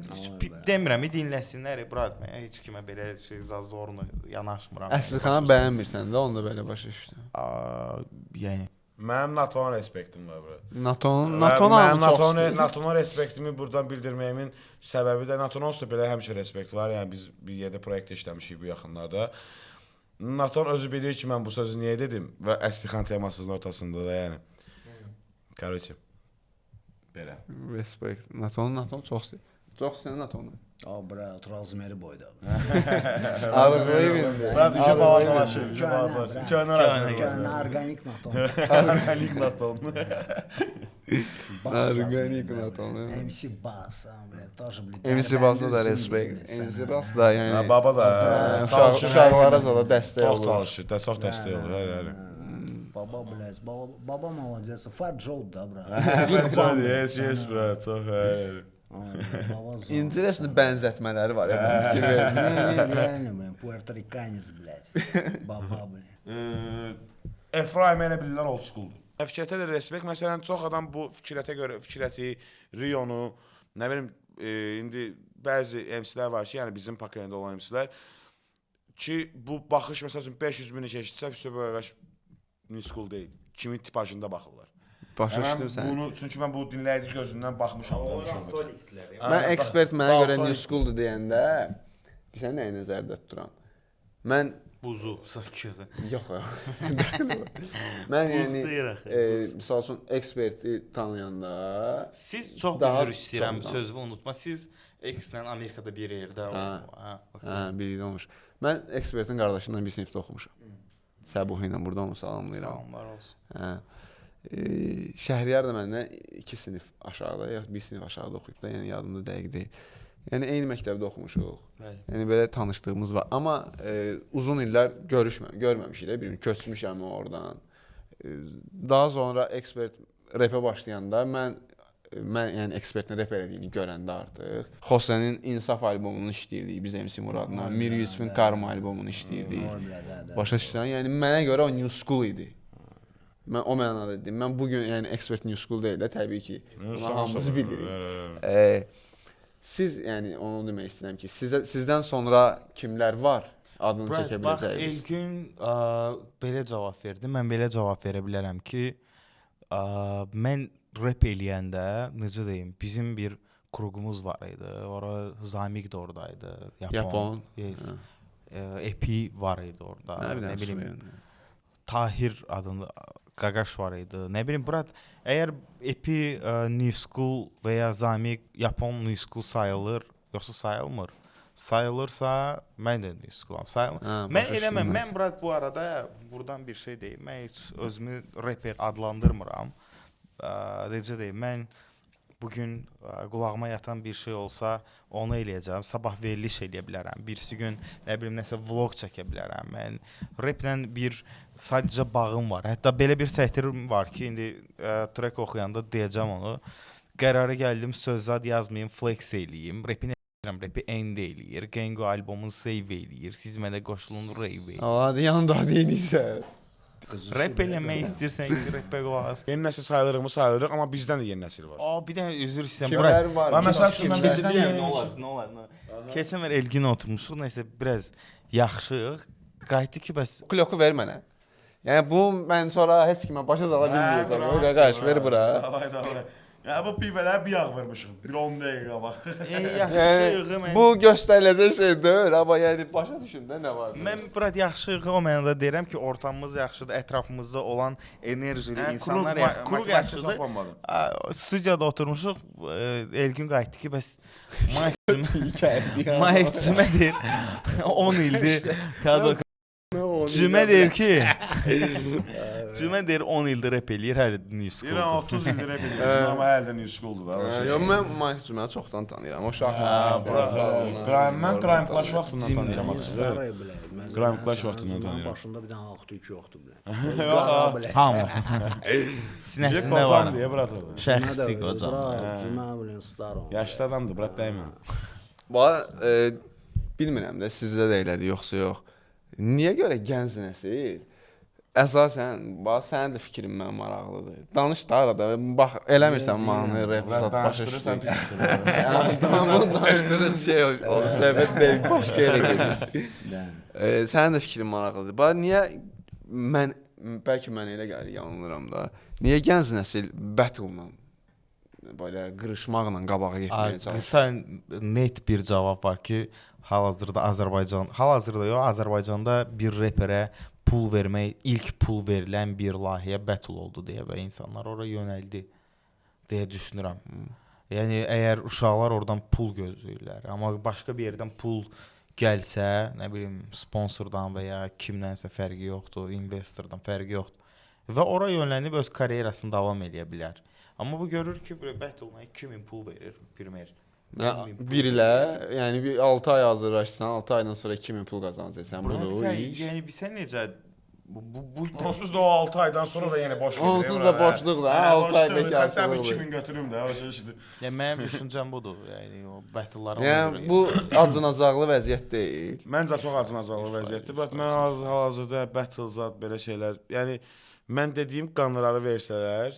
demirəm, dinləsinlər, brat. Mən heç kimə belə şey zorla yanaşmıram. Əslikhana bəyənmirsən də, onu da belə başa düşdüm. Yəni Mənim NATO-na respektim var, brat. NATO-na respektimi buradan bildirməyimin səbəbi də NATO-na olsa belə həmişə respekt var. Yəni biz bir yerdə proyektdə işləmişik bu yaxınlarda. NATO özü bilir ki, mən bu sözü niyə dedim və Əslikhan temasının ortasında da, yəni. Короче, belə. Respekt. NATO çox istəyir NATO-nu. Brat, razmeri boyda. Abi Raven. Brat, işə balacalaşır. Köyün organik NATO. Organik NATO. Organik NATO. MC Bass, тоже, блин. MC Bass'a da respekt. MC Bass da, yəni. Baba da uşaqlara da dəstək olur. Çox çalışır, çox dəstək olur. Baba, блядь, baba молодец. Fat Joe da, brat. Yes, brat, çox. İnteresli bənzətmələri var ya, mən fikir vermişim. Реально, puertorikanец, блядь. Baba, блядь. Efraim elə bilirlər old school-dur. Fikrətə də respekt. Məsələn, çox adam bu fikrəti, Rionu, nə bilim, indi bəzi MC-lər var ki, yəni bizim pakayında olan MC-lər ki, bu baxış, məsələn, 500 bini keçdirsə, Füsəbəqəş new school deyil. Kimin tipajında baxırlar. Başa düşdüm sən. Çünki mən bu dinləyici gözündən baxmışam. Mən ekspert mənə görə new school-dur deyəndə, sən nəyə nəzərdə tuturam? Mən buzu sakıyordu. Yox. Mən yəni misal üçün eksperti tanıyanda siz çox üzr istəyirəm, sözümü unutma. Siz X-lə Amerikada bir yerdə bir yerdə olmuş. Mən ekspertin qardaşından bir sinifdə oxumuşam. Səbuhi ilə burada onu salamlayıram. Salamlar olsun. Şəhriyar da məndən 2 sinif aşağıda, ya 1 sinif aşağıda oxuyub da, yəni yadımda dəqiq deyil. Yəni eyni məktəbdə oxumuşuq. Yəni belə tanışdığımız var. Amma uzun illər görməmişik də, birini köçmüşəm oradan. Daha sonra ekspert rapə başlayanda mən yəni ekspertin rap elədiyini görəndə artıq Xosenin İnsaf albomunu işləyirdik biz MC Muradla. Mir Yusufun Karma albomunu işləyirdik. Başa düşürsən? Yəni mənə görə o new school idi. Mən o mənada dedim. Mən bu gün yəni Expert New School deyil də təbii ki. Bunu hamımız bilirik. Siz yəni onu demək istəyirəm ki, sizdən sonra kimlər var? Adını çəkə biləcəyiniz. Bax, Elgün belə cavab verdi. Mən belə cavab verə bilərəm ki, mən rap eləyəndə, necə deyim, bizim bir kruqumuz var idi. Ora Zamiq də oradaydı. Yapon. Yes. Epi var idi orada. Nə bilim. Tahir adında Qaqaş var idi. Nə bilim, brat, əgər Epi New School və ya Zamiq Yapon New School sayılır, yoxsa sayılmır? Sayılırsa, mən də New School sayılır. Mən eləməm. Mən brat bu arada buradan bir şey deyim. Mən heç özümü rapper adlandırmıram. Necə deyim, mən bugün qulağıma yatan bir şey olsa onu eləyəcəm. Sabah veriliş eləyə bilərəm. Birisi gün nə bilim nəsə vlog çəkə bilərəm. Mən raplə bir sadəcə bağım var. Hətta belə bir səhtirim var ki, indi track oxuyanda deyəcəm onu. Qərara gəldim, söz zad yazmayım, flex eləyim. Rapini eləyirəm, rapi end eləyir. Gengo albomunu save eləyir. Siz mənə qoşulun rave eləyir. Hadi yanında deyilsə. Rap eləmək istəyirsən ki, rapə qulaq as. Yeni nəsil sayılırıq, amma bizdən də yeni nəsil var. Bir dənə üzr istəyirəm. Kimlər var? Məsələn üçün mən bizdən yeni nəsil. Nə olar? Keçən mən Elgin oturmuşuq, nəsə biraz yaxşıyıq. Qayıtdı ki, bəs Kloku ver mənə. Yəni bu mən sonra heç kimə başa sala bilməyəcəm. O qardaş ver bura. Davay. Ya bu pivələrə bir yağ vermişik. Bir 10 dəqiqə bax. Yaxşıyıq mən. Bu göstəriləcək şey deyil, amma yəni başa düşün də nə var. Mən brat yaxşıyıq o mənada deyirəm ki, ortamımız yaxşıdır, ətrafımızda olan enerjili insanlar yaxşıdır. Studiyada oturmuşuq, Elgün qayıtdı ki, bəs Mike cümə deyir 10 ildir. Cümə deyir ki, Cümə deyir 10 ildir rap eləyir, hələ New School. İran 30 ildir rap eləyir, amma hələ də New School-dur da. Yox, mən Mike Cüməni çoxdan tanıyıram. O şah. Mən Crime Clash vaxtından tanıyıram aslında. Crime Clash vaxtından tanıyıram. Başında bir dənə Ağtürk yoxdur bilə. Hamı. Sinəsində var. Şəxsi qocam. Cümə bilən star. Yaşlı adamdır, brat dəymə. Bilmirəm də sizdə də elədi, yoxsa yox. Niyə görə gənc nəsil? Əsasən, bax, sənin də fikrin mənə maraqlıdır. Danış da arada, bax, eləmirsən mahnı, rap, başa düşürsən. Bunu danışdırır şey, o söhbət deyil, başqa yerə gedir. Sənin də fikrin maraqlıdır. Bax, niyə bəlkə mən elə gəlir, yanılıram da, niyə gənc nəsil battle-la, belə qırışmaqla qabağa getməyə çalışır? Sən net bir cavab var ki, hal-hazırda Azərbaycanda bir reperə pul vermək, ilk pul verilən bir layihə battle oldu deyə və insanlar ora yönəldi deyə düşünürəm. Yəni, əgər uşaqlar oradan pul gözləyirlər, amma başqa bir yerdən pul gəlsə, nə bilim, sponsordan və ya kimdənsə fərqi yoxdur, investordan fərqi yoxdur və ora yönlənib öz karyerasını davam edə bilər. Amma bu görür ki, battle-na 2000 pul verir, primer. Bir ilə, yəni bir 6 ay hazırlaşsan, 6 aydan sonra 2000 pul qazanacaqsan, budur o iş. Yəni bilsən necə Onsuz da o 6 aydan sonra da yenə boş gedir. Onsuz da boşluq da, 6 aydakı artıqlıqdır. Sən 2000 götürüm də, o şey işidir. Yəni mənim düşüncəm budur, yəni o battle-lara. Yəni bu acınacaqlı vəziyyət deyil. Məncə çox acınacaqlı vəziyyətdir. Bax mən hal-hazırda battle zad belə şeylər, yəni mən dediyim qanunları versələr,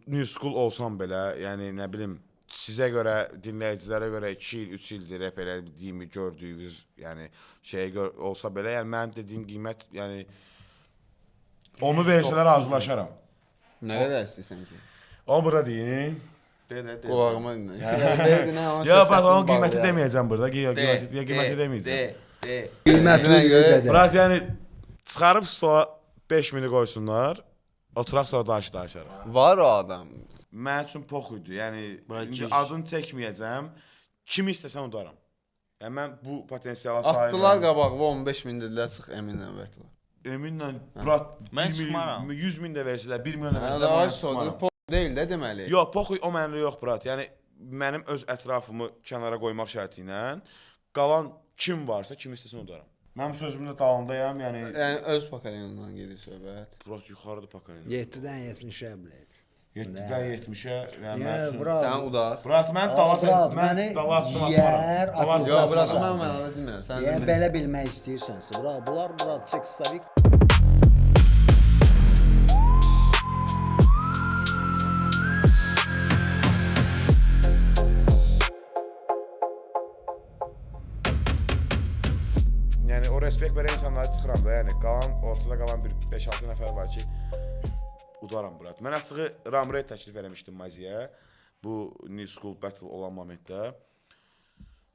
New School olsam belə, yəni nə bilim sizə görə, dinləyicilərə görə 2 il, 3 ildir rap elədiyimi gördüyünüz, yəni şeyə olsa belə, yəni mənim dediyim qiymət, yəni onu versələr razılaşaram. Nə qədər istəyirsən ki? Onu burada deyim. Qulağıma dinlə. Ya bax, onun qiyməti deməyəcəm burada, qiyməti deməyəcəm. Qiymətli dedi. Brat, yəni çıxarıb stola 5000-i qoysunlar, oturaq sonra danışarıq. Var o adam. Mənim üçün pox idi. Yəni adını çəkməyəcəm. Kimi istəsən udaram. Yəni mən bu potensiala sahibəm. Atdılar qabağıma 15000 dedilər, çıx Eminlə vətlər. Eminlə brat mən çıxmaram. 100.000 də versələr, 1 milyon da versələr. Çıxmaram. Pox deyil də deməli. Yox, pox o mənimlə yox brat. Yəni mənim öz ətrafımı kənara qoymaq şərti ilə qalan kim varsa, kimi istəsən udaram. Mənim sözümün də dalındayam, yəni öz pakalyanından gedir söhbət. Brat yuxarıda pakalyan. 7-dən 70-ə biləcək. 7-dən 70-ə, yəni mən üçün. Sən udar. Brat, mən dalatdım. Yox, brat, mən dinlə. Yəni belə bilmək istəyirsənsə, bura, bunlar çekstavik. çıxıram da, yəni ortada qalan bir 5-6 nəfər var ki, udaram bura. Mən açığı Ramred təklif eləmişdim Maziyə, bu New School Battle olan momentdə.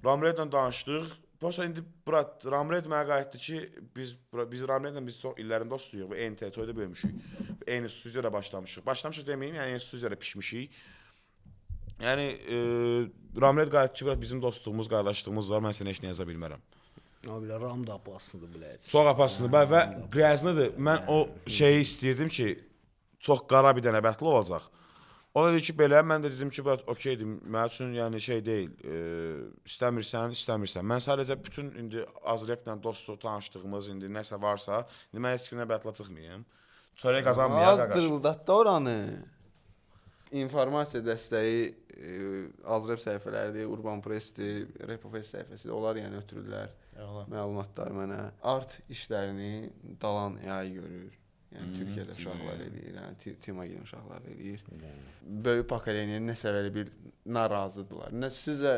Ramredlə danışdıq. Prosta indi brat, Ramred mənə qayıtdı ki, biz Ramredlə çox illərin dostuyuq və eyni territoriyada böyümüşük. Eyni studiyada başlamışıq. Başlamışıq deməyim, yəni eyni studiyada pişmişik. Yəni Ramred qayıtdı ki, brat, bizim dostluğumuz, qardaşlığımız var, mən sənə heç nə yaza bilmərəm. Belə Ram da apaslıdır, biləcək. Çox apaslıdır və qrəzlidir. Mən o şeyi istəyirdim ki, çox qara bir dənə bətli olacaq. O da dedi ki, belə, mən də dedim ki, okeydir, mən üçün yəni şey deyil, istəmirsən. Mən sadəcə bütün indi Azreplə dostluq tanışdığımız, indi nəsə varsa, indi mən heç kimlə bətlə çıxmayayım. Çörək qazanmayaq, qaqaş. Az dırıldatda oranı. İnformasiya dəstəyi Azrep səhifələrdir, Urban Pressdir, Repofest səhifəsidir, onlar yəni ötürürlər məlumatlar mənə. Art işlərini Dalan AI görür. Yəni Türkiyədə uşaqlar eləyir, yəni Timagin uşaqlar eləyir. Böyük pokoleniya nə səviyəli bir narazıdırlar. Sizcə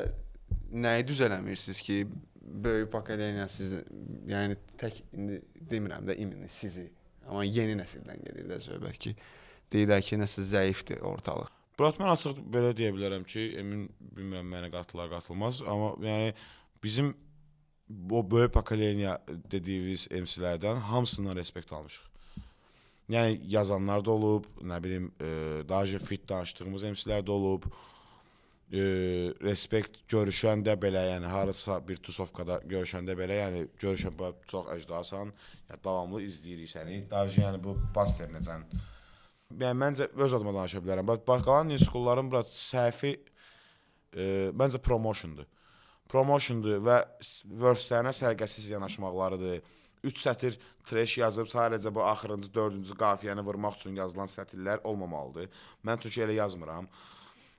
nəyi düzələmirsiniz ki, böyük pokoleniya siz, yəni tək indi demirəm də imini sizi, amma yeni nəsildən gedir də söhbət ki, deyirlər ki, nəsə zəifdir ortalıq. Brat, mən açıq belə deyə bilərəm ki, emin bilmirəm mənə qatılar, qatılmaz, amma yəni bizim o böyük pokoleniya dediyimiz MC-lərdən hamısından respekt almışıq. Yəni yazanlar da olub, nə bilim, daha fit danışdığımız MC-lər də olub, respekt görüşən də belə, yəni harasa bir tusovkada görüşəndə belə, yəni görüşən çox əcdasan, yəni davamlı izləyirik səni, daha yəni bu baster necən. Yəni məncə öz adıma danışa bilərəm. Qalan new school'ların səhvi məncə promotiondur. Promotiondur və verselərinə sərgəsiz yanaşmaqlarıdır. 3 sətir trash yazıb sadəcə bu axırıncı, 4-cü qafiyəni vurmaq üçün yazılan sətirlər olmamalıdır. Mən çünki elə yazmıram.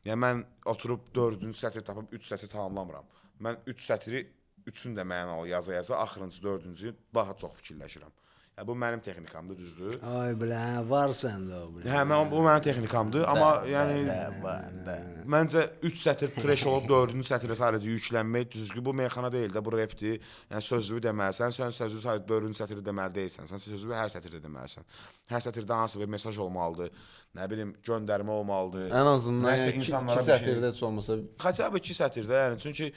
Yəni mən oturub 4-cü sətiri tapıb 3 sətiri tamamlamıram. Mən 3 sətiri 3-ünü də mənalı yaza-yaza axırıncı, 4-cü daha çox fikirləşirəm. Yəni bu mənim texnikamdır, düzdür? Ay bilən, var səndə o bilən. Hə, bu mənim texnikamdır, amma yəni məncə 3 sətir trash olub 4-cü sətirə sadəcə yüklənmək düzgün. Bu meyxana deyil də, bu repdir. Yəni sözlüyü deməlisən, sən sözlüyü sadəcə 4-cü sətirdə deməli deyilsən. Sən sözlüyü hər sətirdə deməlisən. Hər sətirdə hansı bir mesaj olmalıdır, nə bilim, göndərmə olmalıdır. Ən azından 2 sətirdə heç olmasa. Xacab 2 sətirdə, yəni çünki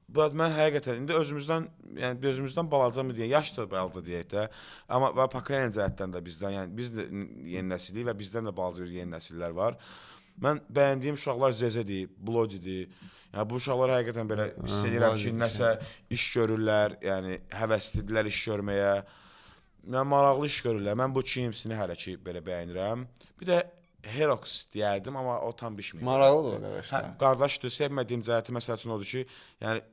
mən həqiqətən indi özümüzdən balaca mı deyək, yaşdır balaca deyək də, amma pokoleniya cəhətdən də bizdən, yəni biz də yeni nəsilik və bizdən də balaca bir yeni nəsillər var. Mən bəyəndiyim uşaqlar Zezədir, Blodidir. Yəni bu uşaqlar həqiqətən belə hiss edirəm ki, nəsə iş görürlər, yəni həvəslidirlər iş görməyə. Yəni maraqlı iş görürlər. Mən bu kimsini hələ ki belə bəyənirəm. Bir də Herox deyərdim, amma o tam bişməyir. Maraqlıdır o qardaşlar. Qardaşdır, sevmədiyim cəhəti məsəl üçün odur ki, yəni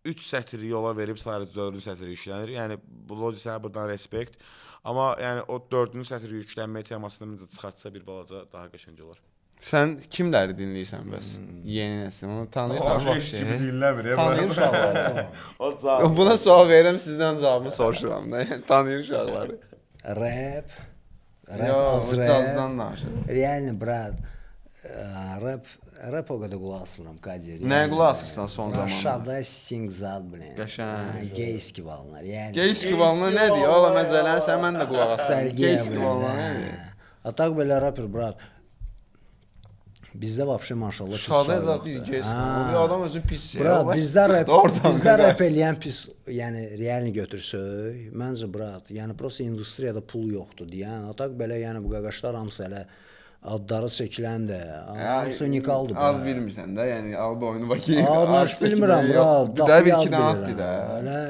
3 sətiri yola verib sadəcə 4-cü sətiri yüklənir. Yəni bu logikaya buradan respekt. Amma yəni o 4-cü sətiri yüklənmə temasını məncə çıxartsa bir balaca daha qəşəng olar. Sən kimləri dinləyirsən bəs? Yeni nəsil. Onu tanıyırsan bax. Heç kimi dinləmir. Tanıyır uşaqları. O cavab. Buna sual verirəm, sizdən cavabını soruşuram da. Tanıyır uşaqları. Rap cazdan danışır. Реально, брат, rap o qədər qulaq asmıram, Kadir. Nəyə qulaq asırsan son zamanlarda? Aşağıda Singzad, blin. Qəşəng. Geyski vallar. Geyski vallar nə deyir? Ola məzələn sən mən də qulaq asıram. Geyski vallar nə deyir? A tak belə rapper, brat. Bizdə vəbşə maşallah pis uşaq yoxdur. Bir adam özü pis şey. Brat, bizdə rap eləyən pis, yəni realni götürsək, məncə brat, yəni prosta industriyada pul yoxdur deyən. Ataq belə, yəni bu qaqaşlar hamısı elə adları çəkilən də, hamısı unikaldır. Az bilmirsən də, yəni al boynu bakı. Heç bilmirəm brat. Bir də bir iki dənə atdı da. Elə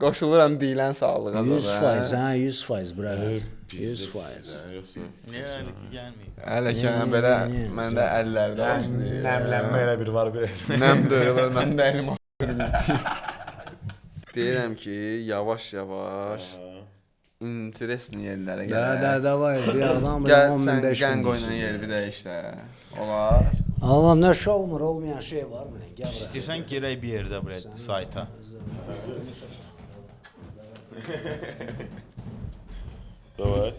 qoşuluram deyilən sağlığa da. 100%, hə, 100% brat. 100%. Yəni ki, gəlməyib. Hələ ki, belə məndə əllərdə başlayır. Nəmlənmə elə bir var biraz. Nəm döyülür, mən də əlim axırır. Deyirəm ki, yavaş-yavaş interesli yerlərə gələk. Davay, bir adam gəl, sən Gengo ilə yeri dəyiş də. Olar. Allah, nə şey olmur, olmayan şey var mı? İstəyirsən girək bir yerdə buraya, sayta. Davay.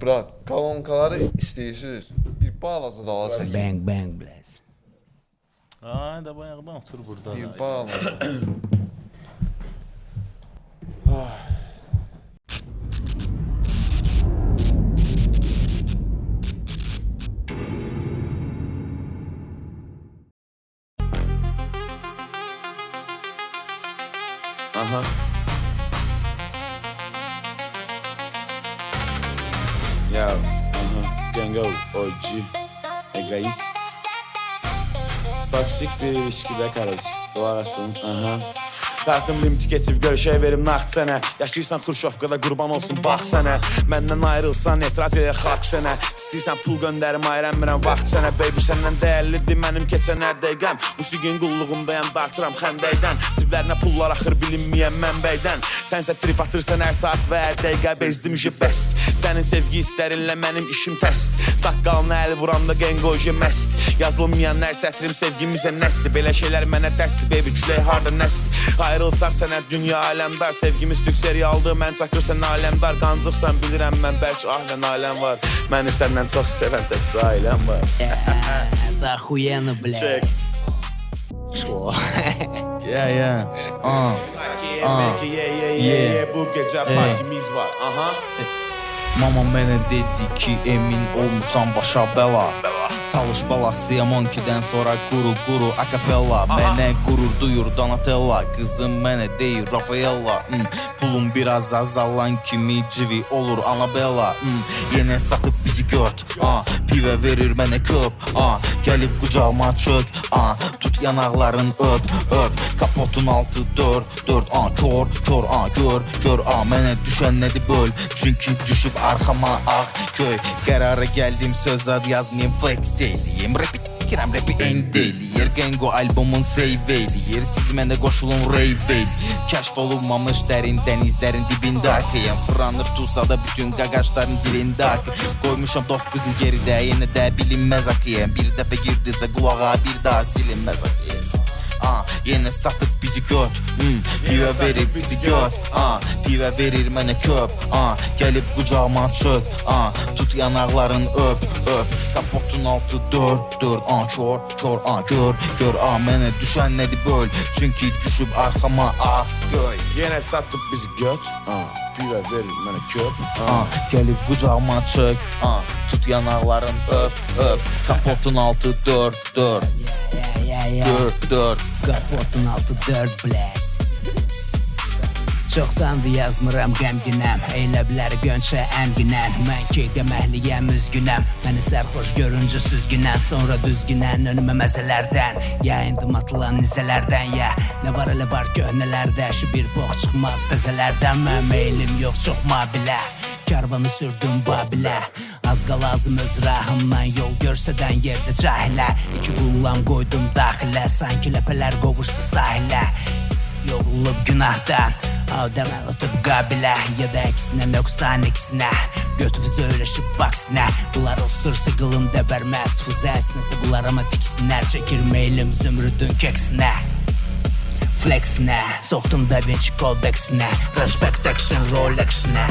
Brat, kolonkaları istəyirsiniz, bir balaca dala çəkin. Bang, bang, blaz. Ay da bayaqdan otur burada. Bir balaca. Ya, Gengo, OG, egoist. Toksik bir ilişkide karıcı. Doğarasın, Kartım limiti keçib görüşə verim nağd sənə. Yaşayırsan Xurşovkada qurban olsun bax sənə. Məndən ayrılsan etiraz edir xalq sənə. İstəyirsən pul göndərim ayırəmirəm vaxt sənə. Baby səndən dəyərlidir mənim keçən hər dəqiqəm. Musiqin qulluğundayam dartıram xəndəkdən. Ciblərinə pullar axır bilinməyən mənbəydən. Sənsə trip atırsan hər saat və hər dəqiqə bezdim je best. Sənin sevgi hisslərinlə mənim işim təst. Saqqalına əl vuranda Gengo je məst. Yazılmayan hər sətrim sevgimizə nəsli. Belə şeylər mənə dərsdir baby külək harda nəst. Ayrılsaq sənə dünya aləmdar. Sevgimiz Türk serialdır, mən çakırsan aləmdar. Qancıqsan bilirəm mən bəlkə ahlən aləm var. Məni səndən çox sevən təkcə ailəm var. Это охуенно, блядь. Что? Yeah. Bu gecə partimiz var. Mama mənə dedi ki, emin olmusan başa bəla. Talış balasıyam 12-dən sonra quru akapella. Mənə qurur duyur Donatella. Qızım mənə deyir Rafaella. Pulum biraz azalan kimi civi olur Anabella. Yenə satıb bizi göt. Pivə verir mənə köp. Gəlib qucağıma çök. Tut yanaqların öp. Kapotun altı dör. Kör. Gör. Mənə düşən nədir böl. Çünki düşüb arxama ağ köy. Qərara gəldim söz ad yazmayım flex eləyim. Rapi end eləyir. Gengo albumun save eləyir. Siz mənə qoşulun rave eləyir. Kəşf olunmamış dərin dənizlərin dibində akıyım. Fırlanır Tuzlada bütün qaqaşların dilində akıyım. Qoymuşam 9 il geridə yenə də bilinməz akıyım. Bir dəfə girdisə qulağa bir daha silinməz akıyım. Yenə satıb bizi göt. Pivə verir bizi göt. Pivə verir mənə köp. Gəlib qucağıma çök. Tut yanaqların öp. Kapotun altı dör. Kör. Gör. Mənə düşən nədir böl. Çünki düşüb arxama ağ göy. Yenə satıb bizi göt. Pivə verir mənə köp. Gəlib qucağıma çök. Tut yanaqların öp. Kapotun altı dör. Kapotun altı dört, blядь. Çoxdandır yazmıram qəmginəm. Eyləbləri gönçə ənginən. Mən ki qəməhliyəm üzgünəm. Məni sərxoş görüncə süzgünən. Sonra düzgünən önümə məzələrdən. Ya indim atılan nizələrdən. Ya nə var elə var köhnələrdə. Şu bir box çıxmaz təzələrdən. Mən meylim yox çox mabilə. Karvanı sürdüm Babilə. Az qalazım öz rahımdan. Yol görsədən yerdə cahilə. İki qullam qoydum daxilə. Sanki ləpələr qovuşdu sahilə. Yorulub günahdan. Avdəmə atıb qabilə. Ya da əksinə nöqsan iksinə. Götüvüzə öyrəşib vaksinə. Bunlar ostur sıqılım dəbərməz. Fızə əsnəsə bunlar ama tiksinər. Çəkir meylim zümrüdün keksinə. Flexinə. Soxdum Da Vinci Codexinə. Respect eksin Rolexinə.